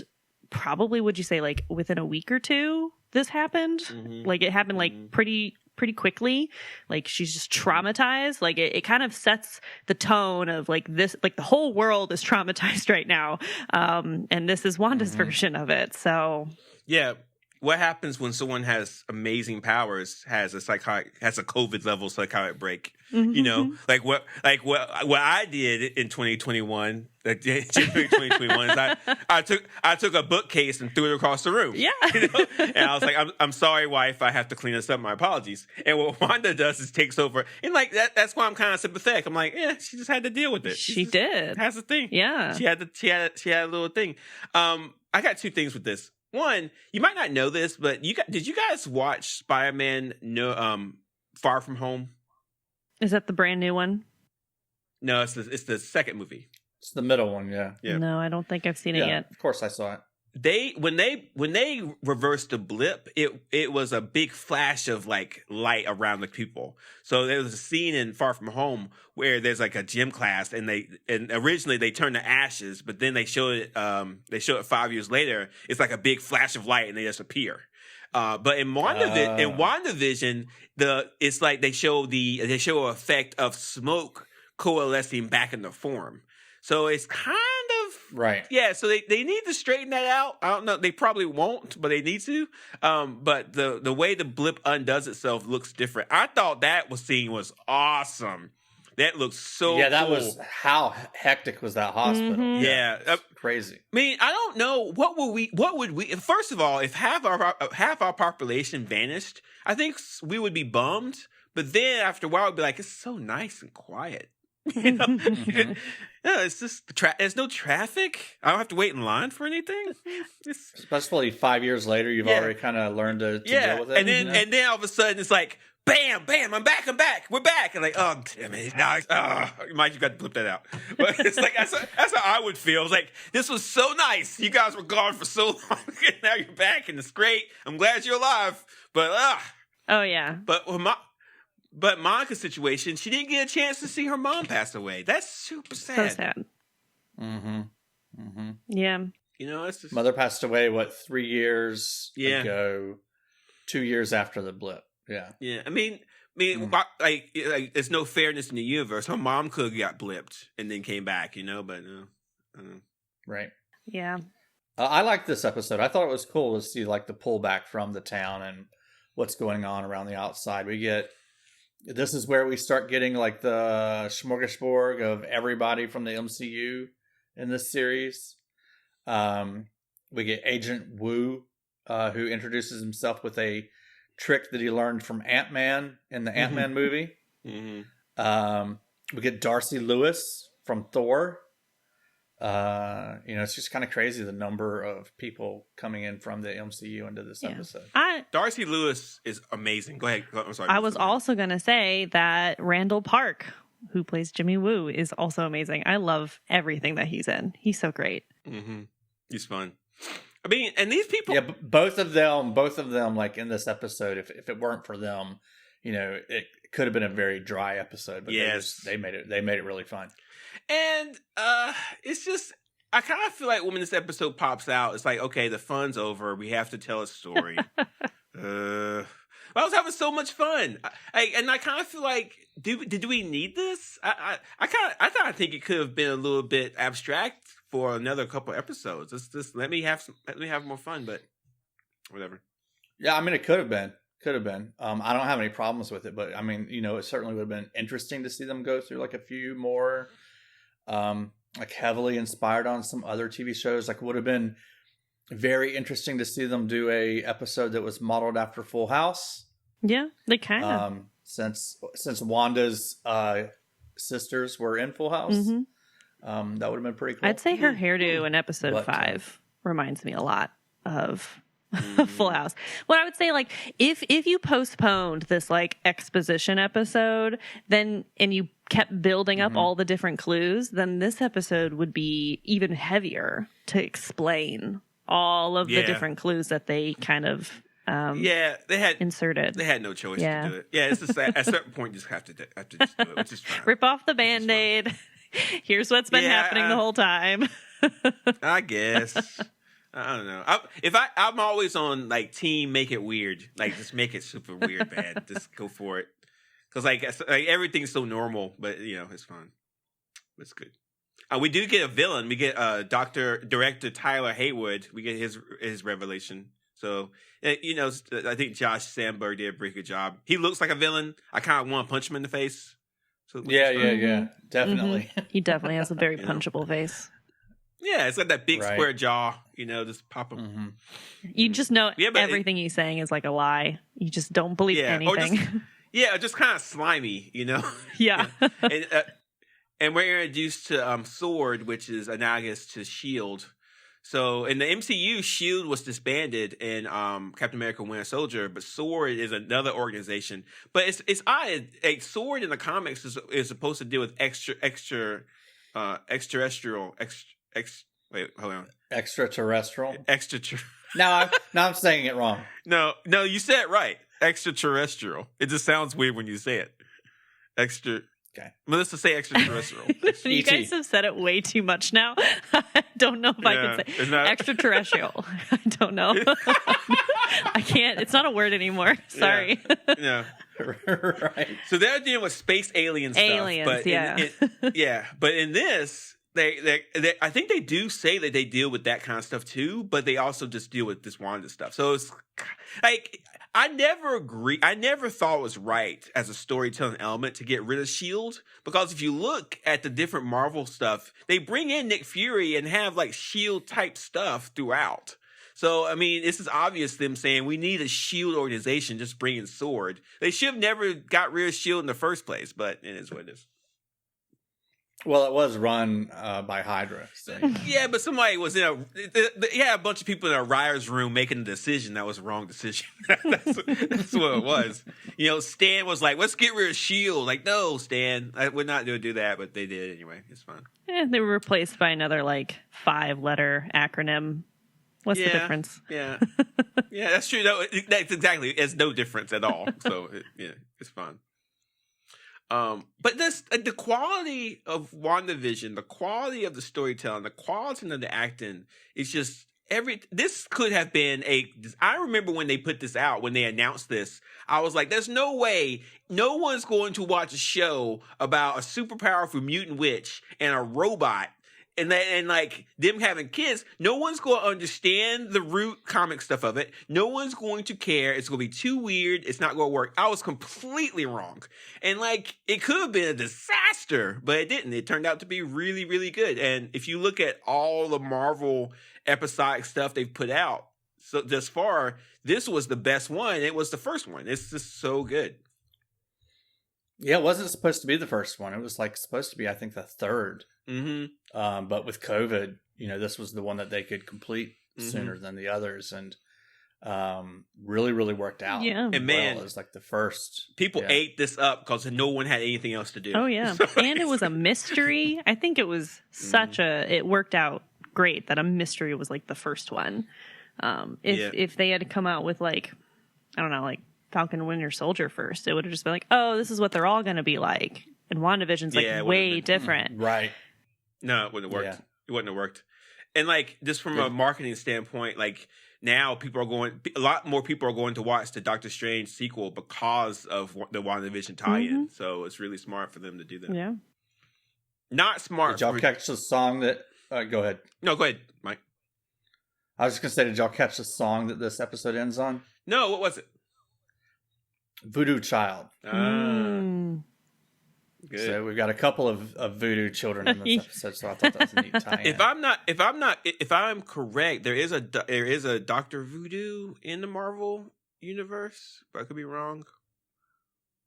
probably, would you say, like within a week or 2 this happened? Like it happened like pretty quickly. Like she's just traumatized. Like it kind of sets the tone of like this, like the whole world is traumatized right now. And this is Wanda's version of it. So yeah. What happens when someone has amazing powers, has a COVID level psychotic break? You know, like what I did in 2021, January 2021, is I took a bookcase and threw it across the room. Yeah, you know? And I was like, I'm sorry, wife, I have to clean this up. My apologies. And what Wanda does is takes over, and like that's why I'm kind of sympathetic. I'm like, yeah, she just had to deal with it. She did. Has a thing. Yeah, she had a little thing. I got 2 things with this. One, you might not know this, but did you guys watch Spider-Man Far From Home? Is that the brand new one? No, it's the second movie. It's the middle one, yeah. No, I don't think I've seen it yet. Of course I saw it. When they reversed the blip, it was a big flash of like light around the people. So there was a scene in Far From Home where there's like a gym class, and originally they turned to ashes, but then they showed it 5 years later. It's like a big flash of light, and they just appear. But in WandaVision, it's like they show an effect of smoke coalescing back into form. So it's kind of right. Yeah, so they need to straighten that out. I don't know. They probably won't, but they need to. But the way the blip undoes itself looks different. I thought that scene was awesome. That looks so that cool. was how hectic was that hospital. Yeah. Crazy. I mean, I don't know what would we first of all, if half our population vanished, I think we would be bummed. But then after a while, we'd be like, it's so nice and quiet. You know, no, it's just there's no traffic. I don't have to wait in line for anything. Especially 5 years later, you've already kind of learned to deal with it. And then all of a sudden it's like, bam, bam, I'm back, we're back. And like, oh damn it, now Mike, you got to flip that out. But it's like that's how I would feel. It's like, this was so nice. You guys were gone for so long, and now you're back, and it's great. I'm glad you're alive. But oh yeah. But Monica's situation, she didn't get a chance to see her mom pass away. That's super sad. So sad. Mm-hmm. Mm-hmm. Yeah. You know, it's just... Mother passed away, 3 years ago? 2 years after the blip. Yeah. Yeah. I mean, like, there's no fairness in the universe. Her mom could have got blipped and then came back, you know, but no. Right. Yeah. I liked this episode. I thought it was cool to see, like, the pullback from the town and what's going on around the outside. This is where we start getting, like, the smorgasbord of everybody from the MCU in this series. We get Agent Wu, who introduces himself with a trick that he learned from Ant-Man in the Ant-Man movie. Mm-hmm. We get Darcy Lewis from Thor. It's just kind of crazy the number of people coming in from the MCU into this episode. Darcy Lewis is amazing. Go ahead. I'm sorry. I was also going to say that Randall Park, who plays Jimmy Woo, is also amazing. I love everything that he's in. He's so great. Mm-hmm. He's fun. I mean, and these people... Yeah, both of them, like, in this episode, if it weren't for them, you know, it could have been a very dry episode, but they made it really fun. And it's just, I kind of feel like when this episode pops out, it's like, okay, the fun's over. We have to tell a story. I was having so much fun. I kind of feel like, did we need this? I think it could have been a little bit abstract for another couple episodes. Just let me have more fun, but whatever. Yeah, I mean, it could have been. I don't have any problems with it, but I mean, you know, it certainly would have been interesting to see them go through like a few more, like heavily inspired on some other TV shows. Like, would have been very interesting to see them do a episode that was modeled after Full House. Yeah, they kind of. Since Wanda's sisters were in Full House, that would have been pretty cool. I'd say her hairdo in episode 5 reminds me a lot of Full House. What I would say, like, if you postponed this like exposition episode, then and you kept building up all the different clues, then this episode would be even heavier to explain all of the different clues that they kind of they had inserted. They had no choice to do it. Yeah, it's just at a certain point you just have to just do it. Which is fine. Rip off the Band-Aid. Here's what's been happening the whole time. I guess. I don't know. I'm always on like team make it weird. Like, just make it super weird, bad. Just go for it. Because like everything's so normal, but you know, it's fun. It's good. We do get a villain. We get director Tyler Haywood. We get his revelation. So you know, I think Josh Sandberg did a pretty good job. He looks like a villain. I kind of want to punch him in the face. So yeah, definitely. He definitely has a very punchable face. Yeah, it's got that big square jaw, you know, just pop him. You just know everything he's saying is like a lie. You just don't believe anything. Just kind of slimy, you know? Yeah. And we're introduced to SWORD, which is analogous to S.H.I.E.L.D. So in the MCU, S.H.I.E.L.D. was disbanded in Captain America Winter Soldier, but SWORD is another organization. But it's odd. Like, SWORD in the comics is supposed to deal with extraterrestrial... wait, hold on. Extraterrestrial? Now I'm saying it wrong. No, you said it right. Extraterrestrial. It just sounds weird when you say it. Okay. Melissa, say extraterrestrial. You guys have said it way too much now. I don't know if I can say extraterrestrial. I don't know. I can't. It's not a word anymore. Sorry. Yeah. Right. So they're dealing with space alien stuff. But in this, they I think they do say that they deal with that kind of stuff too, but they also just deal with this Wanda stuff. So it's like, I never thought it was right as a storytelling element to get rid of S.H.I.E.L.D. because if you look at the different Marvel stuff, they bring in Nick Fury and have like S.H.I.E.L.D. type stuff throughout. So, I mean, this is obvious them saying we need a S.H.I.E.L.D. organization, just bring in SWORD. They should have never got rid of S.H.I.E.L.D. in the first place, but it is what it is. Well, it was run by Hydra. So. Yeah, but somebody was in a bunch of people in a writer's room making a decision that was the wrong decision. that's what it was. Stan was like, let's get rid of S.H.I.E.L.D. Like, no, Stan, we're not going to do that, but they did anyway. It's fine. They were replaced by another 5-letter acronym. What's the difference? Yeah. Yeah, that's true. No, that's exactly. It's no difference at all. So, it's fine. But the quality of WandaVision, the quality of the storytelling, the quality of the acting is just this could have been I remember when they put this out, when they announced this, I was like, there's no way no one's going to watch a show about a super powerful mutant witch and a robot and them having kids. No one's going to understand the root comic stuff of it. No one's going to care. It's going to be too weird. It's not going to work. I was completely wrong. And it could have been a disaster, but it didn't. It turned out to be really, really good. And if you look at all the Marvel episodic stuff they've put out so thus far, this was the best one. It was the first one. It's just so good. Yeah, it wasn't supposed to be the first one. It was supposed to be, I think, the third. Mm-hmm. But with COVID, this was the one that they could complete sooner than the others, and really, really worked out. Yeah, and man, it was the first. People ate this up because no one had anything else to do. Oh yeah, and it was a mystery. I think it was it worked out great that a mystery was the first one. If they had to come out with I don't know, Falcon and Winter Soldier first, it would have just been oh, this is what they're all going to be like. And WandaVision's way different. Right. No, it wouldn't have worked. It wouldn't have worked. And just from a marketing standpoint, now a lot more people are going to watch the Doctor Strange sequel because of the WandaVision tie-in. So it's really smart for them to do that. Yeah. Not smart. Did y'all catch the song that? Go ahead. No, go ahead, Mike. I was just gonna say, did y'all catch the song that this episode ends on? No, what was it? Voodoo Child. Good. So we've got a couple of voodoo children in this episode, so I thought that was a neat tie-in. If I'm correct, there is a Dr. Voodoo in the Marvel universe, but I could be wrong.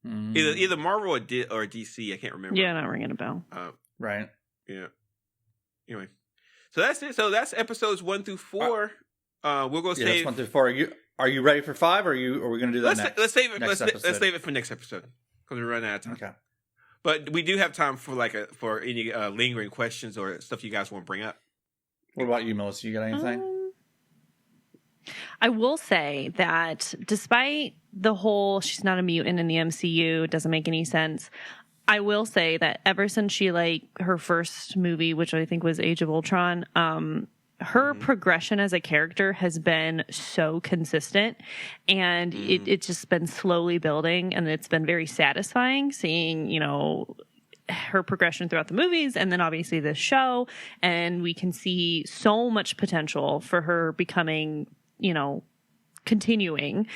Either Marvel or DC, I can't remember. Yeah, not ringing a bell. Right. Yeah. Anyway, so that's it. So that's episodes 1 through 4. We'll go save. That's 1 through 4. Are you ready for 5? Or are we going to do that next? Let's save it. Let's save it for next episode because we're running out of time. Okay. But we do have time for for any lingering questions or stuff you guys want to bring up. What about you, Melissa? You got anything? I will say that despite the whole she's not a mutant in the MCU, it doesn't make any sense. I will say that ever since she her first movie, which I think was Age of Ultron, her progression as a character has been so consistent, and it's just been slowly building, and it's been very satisfying seeing, her progression throughout the movies and then obviously this show. And we can see so much potential for her becoming, continuing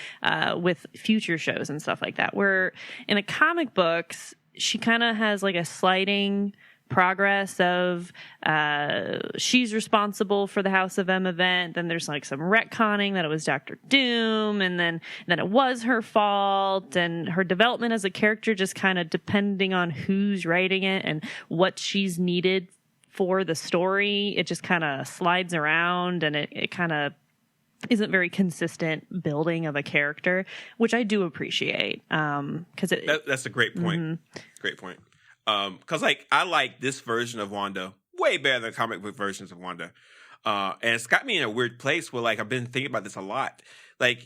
with future shows and stuff like that. Where in the comic books, she kind of has a sliding progress of she's responsible for the House of M event, then there's some retconning that it was Dr. Doom, and then it was her fault, and her development as a character just kind of depending on who's writing it and what she's needed for the story, it just kind of slides around, and it kind of isn't very consistent building of a character, which I do appreciate because that's a great point. Great point. Because I like this version of Wanda way better than comic book versions of Wanda, and it's got me in a weird place where I've been thinking about this a lot. The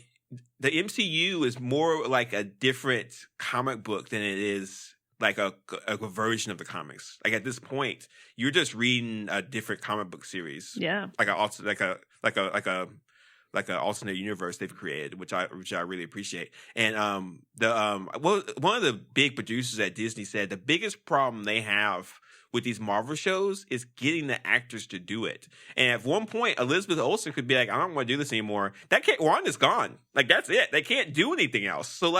MCU is more like a different comic book than it is a version of the comics. At this point, you're just reading a different comic book series. Yeah, like an alternate universe they've created, which I really appreciate. And one of the big producers at Disney said the biggest problem they have with these Marvel shows is getting the actors to do it. And at one point, Elizabeth Olsen could be I don't want to do this anymore. Wanda's gone. That's it. They can't do anything else. So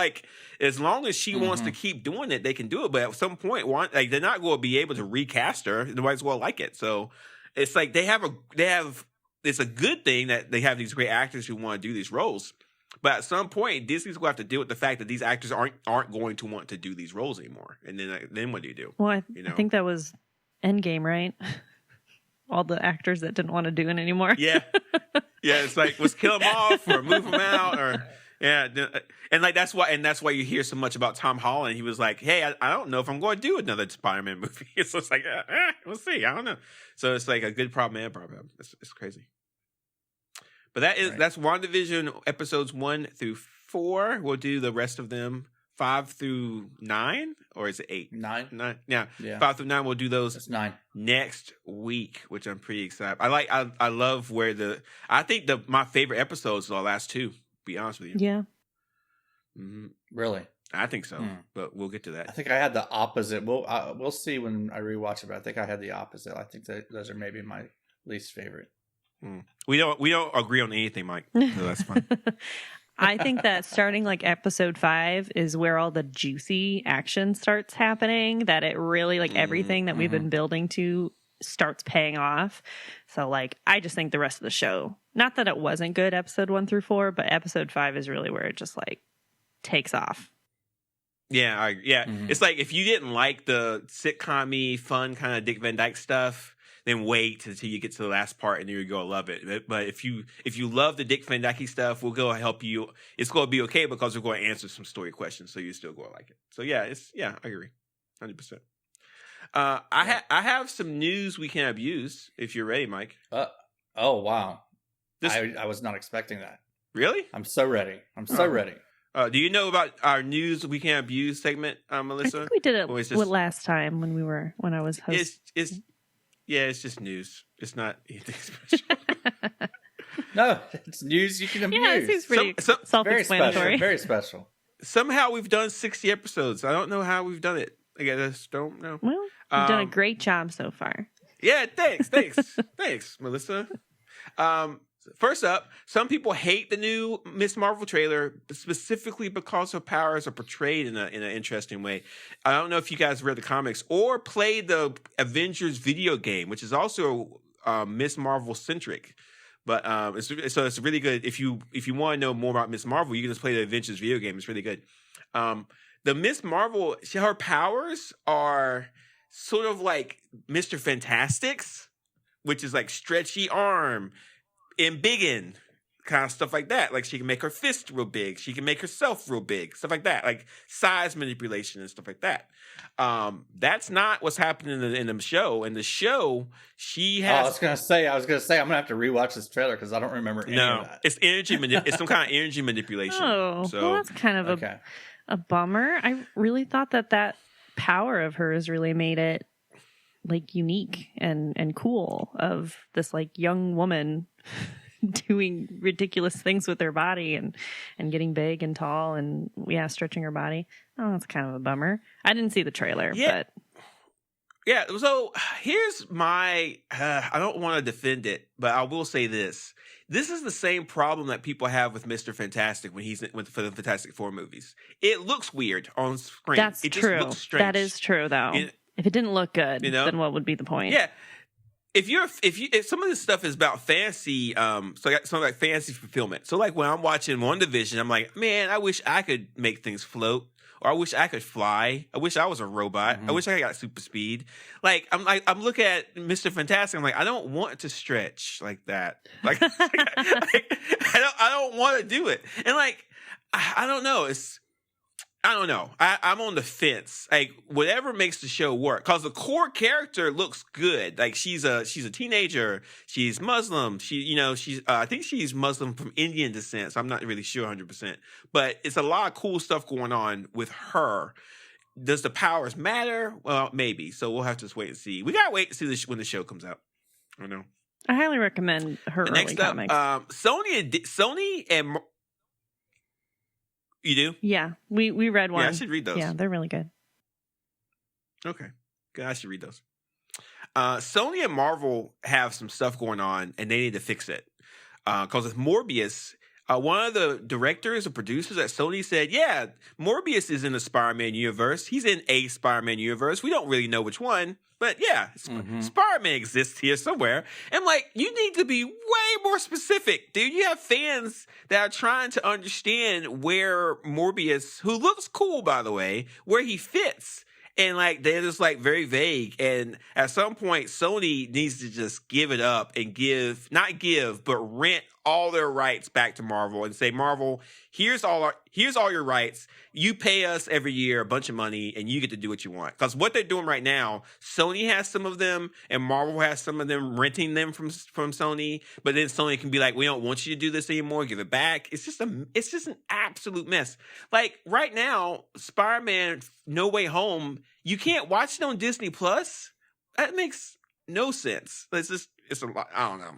as long as she wants to keep doing it, they can do it. But at some point, they're not going to be able to recast her. They might as well like it. So it's it's a good thing that they have these great actors who want to do these roles. But at some point, Disney's going to have to deal with the fact that these actors aren't going to want to do these roles anymore. And then what do you do? Well, I think that was Endgame, right? All the actors that didn't want to do it anymore. Yeah. It's like, let's kill them off or move them out or and like that's why you hear so much about Tom Holland. He was like, hey, I don't know if I'm going to do another Spider-Man movie. So it's like, we'll see. I don't know. So it's like a good problem and problem. It's crazy. But that's WandaVision episodes 1 through 4. We'll do the rest of them 5 through 9, or is it 8? 9. Yeah. 5 through 9. We'll do those. That's 9 next week, which I'm pretty excited. I love where I think my favorite episodes are the last 2. To be honest with you. Yeah. Mm-hmm. Really? I think so, but we'll get to that. I think I had the opposite. We'll see when I rewatch it. But I think I had the opposite. I think those are maybe my least favorite. We don't agree on anything, Mike. So that's fine. I think that starting like episode 5 is where all the juicy action starts happening. That it really like everything that we've been building to starts paying off. So like I just think the rest of the show, not that it wasn't good episode 1 through 4, but episode 5 is really where it just like takes off. Yeah, It's like if you didn't like the sitcom-y, fun kind of Dick Van Dyke stuff, then wait until you get to the last part and then you're going to love it. But if you love the Dick Van Dyke stuff, we'll go help you. It's going to be okay because we're going to answer some story questions, so you're still going to like it. So I agree, 100%. I have some news we can abuse if you're ready, Mike. Oh wow! I was not expecting that. Really? I'm so ready. Ready. Do you know about our news we can abuse segment, Melissa? I think we did it last time when I was host. It's just news. It's not anything special. No, it's news you can abuse. Yeah, it seems pretty self-explanatory. Very special. Somehow we've done 60 episodes. I don't know how we've done it. I just don't know. Well, you've done a great job so far. Yeah, thanks. Thanks, Melissa. First up, some people hate the new Miss Marvel trailer specifically because her powers are portrayed in an interesting way. I don't know if you guys read the comics or played the Avengers video game, which is also Miss Marvel centric. But it's really good. If you want to know more about Miss Marvel, you can just play the Avengers video game. It's really good. The Miss Marvel, her powers are sort of like Mr. Fantastic's, which is like stretchy arm. And biggin, kind of stuff like that. Like she can make her fist real big. She can make herself real big. Stuff like that. Like size manipulation and stuff like that. That's not what's happening in the show. In the show, she has... I was going to say, I'm going to have to rewatch this trailer because I don't remember any of that. It's energy. It's some kind of energy manipulation. Oh, well, that's kind of a bummer. I really thought that power of hers really made it like unique and cool, of this like young woman doing ridiculous things with her body and getting big and tall and stretching her body. Oh, that's kind of a bummer. I didn't see the trailer, but so here's my I don't want to defend it, but I will say this. This is the same problem that people have with Mr. Fantastic when he's for the Fantastic Four movies. It looks weird on screen. That's true. Just looks strange. That is true, though. If it didn't look good, then what would be the point? Yeah. If some of this stuff is about fantasy, something like fantasy fulfillment. So like when I'm watching WandaVision, I'm like, man, I wish I could make things float, or I wish I could fly. I wish I was a robot. I wish I got super speed. I'm looking at Mr. Fantastic. I'm like, I don't want to stretch like that. Like, I don't want to do it. And like, I don't know. I don't know. I'm on the fence. Like whatever makes the show work, because the core character looks good. Like she's a teenager. She's Muslim. I think she's Muslim from Indian descent. So I'm not really sure 100%. But it's a lot of cool stuff going on with her. Does the powers matter? Well, maybe. So we'll have to just wait and see. We gotta wait to see when the show comes out. I don't know. I highly recommend her early comics. Sony and you do? Yeah, we read one. Yeah, I should read those. Yeah, they're really good. Okay, good. I should read those. Sony and Marvel have some stuff going on, and they need to fix it. Because with Morbius, one of the directors or producers at Sony said, yeah, Morbius is in the Spider-Man universe. He's in a Spider-Man universe. We don't really know which one. But yeah, Spider-Man exists here somewhere. And like, you need to be way more specific, dude. You have fans that are trying to understand where Morbius, who looks cool, by the way, where he fits. And like they're just like very vague. And at some point, Sony needs to just give it up and rent all their rights back to Marvel and say, Marvel, here's all your rights. You pay us every year a bunch of money, and you get to do what you want. Because what they're doing right now, Sony has some of them, and Marvel has some of them, renting them from Sony. But then Sony can be like, we don't want you to do this anymore. Give it back. It's just an absolute mess. Like right now, Spider-Man No Way Home, you can't watch it on Disney Plus. That makes no sense. It's a lot. I don't know.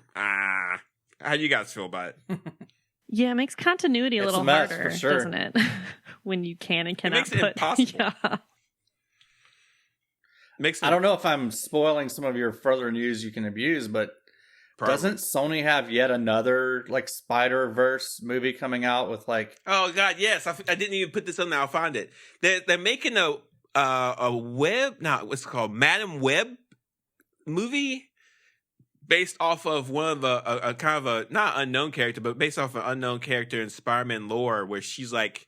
How do you guys feel about it? Yeah, it makes continuity a little harder, for sure. doesn't it? When you can and cannot It makes it impossible. Yeah. I don't know if I'm spoiling some of your further news you can abuse, but doesn't Sony have yet another like Spider-Verse movie coming out with like? Oh God, yes! I didn't even put this on there. I'll find it. They're making a what's it called, Madam Web movie. Based off of one of a kind of a not unknown character, but based off an unknown character in Spider-Man lore, where she's like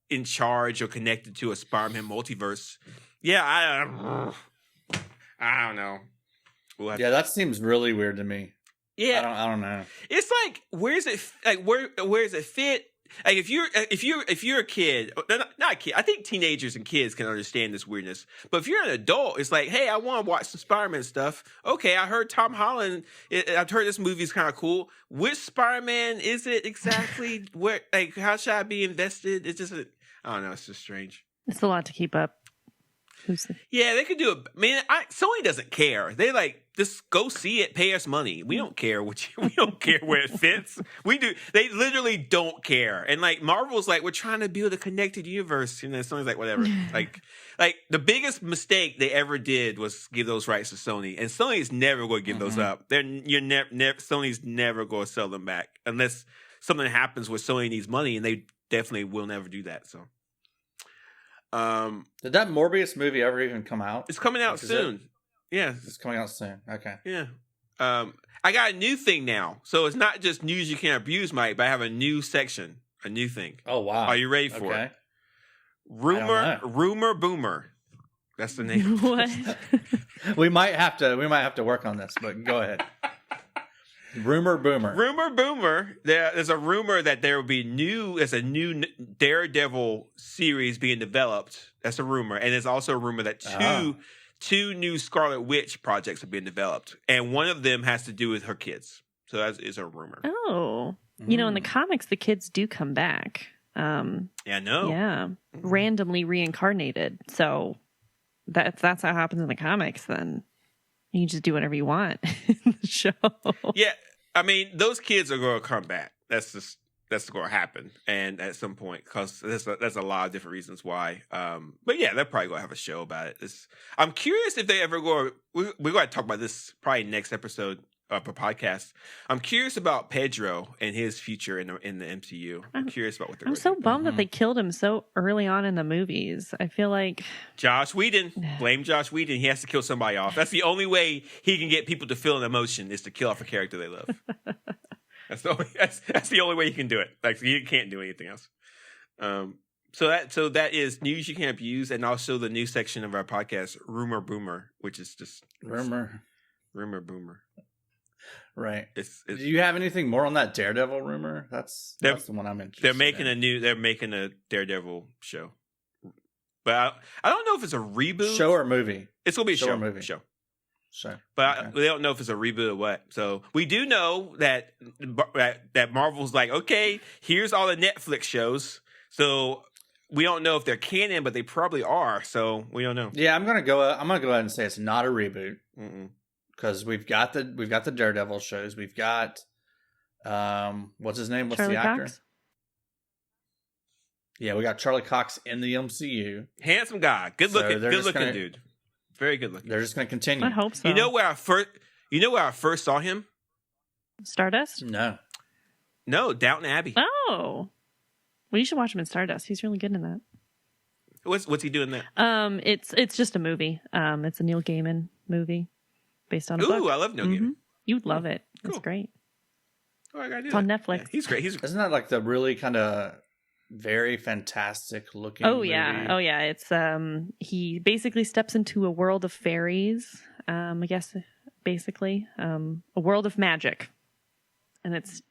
in charge or connected to a Spider-Man multiverse. Yeah, I don't know. That seems really weird to me. Yeah, I don't know. It's like where does it fit? Like if you're a kid, not a kid. I think teenagers and kids can understand this weirdness. But if you're an adult, it's like, hey, I want to watch some Spider-Man stuff. Okay, I heard Tom Holland. I've heard this movie is kind of cool. Which Spider-Man is it exactly? Where? Like, how should I be invested? It's just, I don't know. It's just strange. It's a lot to keep up. Yeah, they could do it. I mean, Sony doesn't care. They like just go see it, pay us money. We don't care we don't care where it fits. We do. They literally don't care. And like Marvel's like, we're trying to build a connected universe. You know, Sony's like, whatever. like the biggest mistake they ever did was give those rights to Sony, and Sony's never going to give those up. Sony's never going to sell them back unless something happens where Sony needs money, and they definitely will never do that. So. Did that Morbius movie ever even come out? It's coming out soon. Yeah. It's coming out soon. Okay. Yeah. I got a new thing now. So it's not just news you can't abuse, Mike, but I have a new section, a new thing. Oh, wow. Are you ready for it? Rumor Boomer. That's the name. What? we might have to work on this, but go ahead. Rumor Boomer. There's a rumor that there's a new Daredevil series being developed. That's a rumor. And there's also a rumor that two new Scarlet Witch projects are being developed. And one of them has to do with her kids. So that is a rumor. Oh. You know, in the comics, the kids do come back. Yeah, I know. Yeah. Randomly reincarnated. So that's how it happens in the comics then. You can just do whatever you want in the show. Yeah, I mean, those kids are going to come back. That's going to happen, and at some point, because there's a lot of different reasons why. But yeah, they're probably going to have a show about it. I'm curious if they ever go. We're going to talk about this probably next episode of a podcast. I'm curious about Pedro and his future in the MCU. I'm curious about what they're. I'm so bummed that they killed him so early on in the movies. I feel like Joss Whedon. Blame Joss Whedon. He has to kill somebody off. That's the only way he can get people to feel an emotion is to kill off a character they love. That's the only way you can do it. Like you can't do anything else. So that is news you can't abuse, and also the new section of our podcast, Rumor Boomer, which is just Rumor Boomer. Right. Do you have anything more on that Daredevil rumor? That's the one I'm interested. They're making a Daredevil show, but I don't know if it's a reboot, show or movie. It's gonna be a show. Or movie. Show. Sure. But we don't know if it's a reboot or what. So we do know that Marvel's like, okay, here's all the Netflix shows. So we don't know if they're canon, but they probably are. So we don't know. Yeah, I'm gonna go ahead and say it's not a reboot. Because we've got the Daredevil shows. We've got what's his name? What's Charlie the actor? Cox? Yeah, we got Charlie Cox in the MCU. Handsome guy, good looking dude, very good looking. They're just going to continue. I hope so. You know where I first saw him? Stardust? No, Downton Abbey. Oh, well, you should watch him in Stardust. He's really good in that. What's he doing there? It's just a movie. It's a Neil Gaiman movie. Based on a book. Ooh, I love Neil Gaiman. You'd love it. Cool. It's great. Oh, I gotta do it's that. on Netflix. Yeah, he's great. Isn't that like the really kind of very fantastic looking. Oh yeah, movie. oh yeah. It's he basically steps into a world of fairies. I guess basically a world of magic, and it's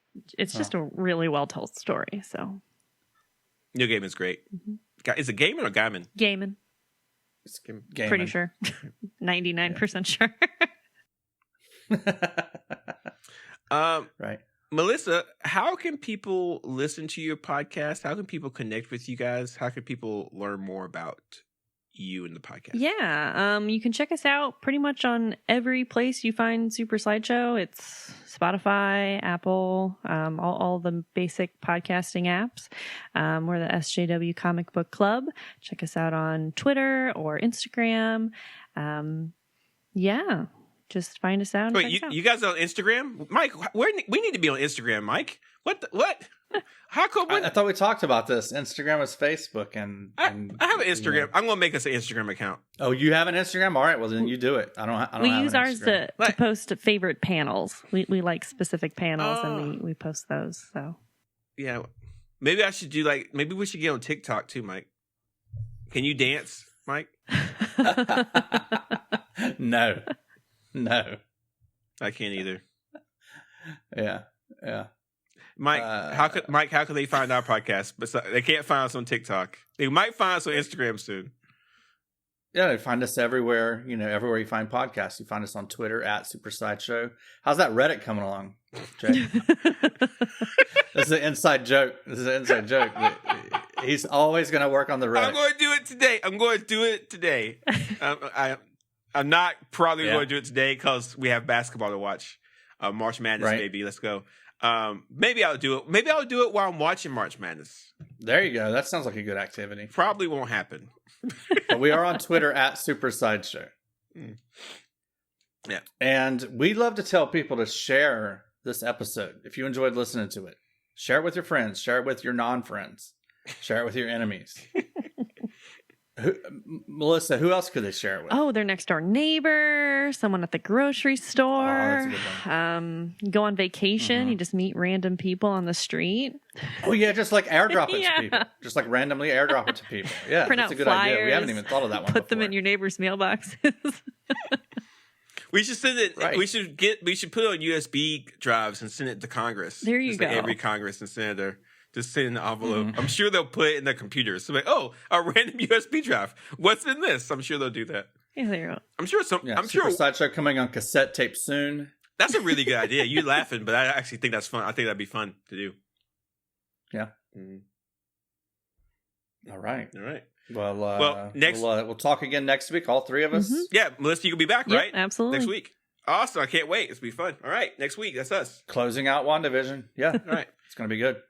just a really well told story. So Neil Gaiman's great. Is it Gaiman or Gaiman? Gaiman. It's Gaiman. Pretty sure. 99% sure. Right. Melissa, how can people listen to your podcast? How can people connect with you guys? How can people learn more about you and the podcast? Yeah, you can check us out pretty much on every place you find Super Slideshow. It's Spotify, Apple, all the basic podcasting apps. We're the SJW Comic Book Club. Check us out on Twitter or Instagram. Yeah, just find us out. Wait, you guys are on Instagram? Mike, we need to be on Instagram, Mike. What? How come? I thought we talked about this. Instagram is Facebook, and I have an Instagram. You know. I'm gonna make us an Instagram account. Oh, you have an Instagram? All right, well then you do it. I don't. We have use ours to post favorite panels. We like specific panels, and we post those. So yeah, maybe I should do maybe we should get on TikTok too, Mike. Can you dance, Mike? No, I can't either. Yeah. Mike, how could they find our podcast? But they can't find us on TikTok. They might find us on Instagram soon. Yeah, they find us everywhere. Everywhere you find podcasts. You find us on Twitter at Super Sideshow. How's that Reddit coming along, Jay? This is an inside joke. He's always going to work on the Reddit. I'm going to do it today. I'm not probably going to do it today because we have basketball to watch. March Madness, baby. Let's go. Maybe I'll do it. Maybe I'll do it while I'm watching March Madness. There you go. That sounds like a good activity. Probably won't happen. But we are on Twitter at Super Sideshow. Yeah. And we love to tell people to share this episode. If you enjoyed listening to it, share it with your friends. Share it with your non-friends. Share it with your enemies. Melissa, who else could they share it with? Oh, their next door neighbor, someone at the grocery store. Oh, that's a good one. You go on vacation, you just meet random people on the street. Oh yeah, just like airdrop it to people. Just like randomly airdrop it to people. Yeah, print that's out a good flyers, idea. We haven't even thought of that one. Put them in your neighbor's mailboxes. We should send it. Right. We should put it on USB drives and send it to Congress. There you go. Every Congress and senator. Just send in the envelope. I'm sure they'll put it in their computers. So a random USB drive. What's in this? I'm sure they'll do that. Yeah, there you go. I'm sure Super Sideshow coming on cassette tape soon. That's a really good idea. You're laughing, but I actually think that's fun. I think that'd be fun to do. Yeah. All right. Well, next we'll talk again next week. All three of us. Yeah, Melissa, you can be back, right? Absolutely. Next week. Awesome. I can't wait. It's gonna be fun. All right, next week. That's us. Closing out WandaVision. Yeah. All right. It's going to be good.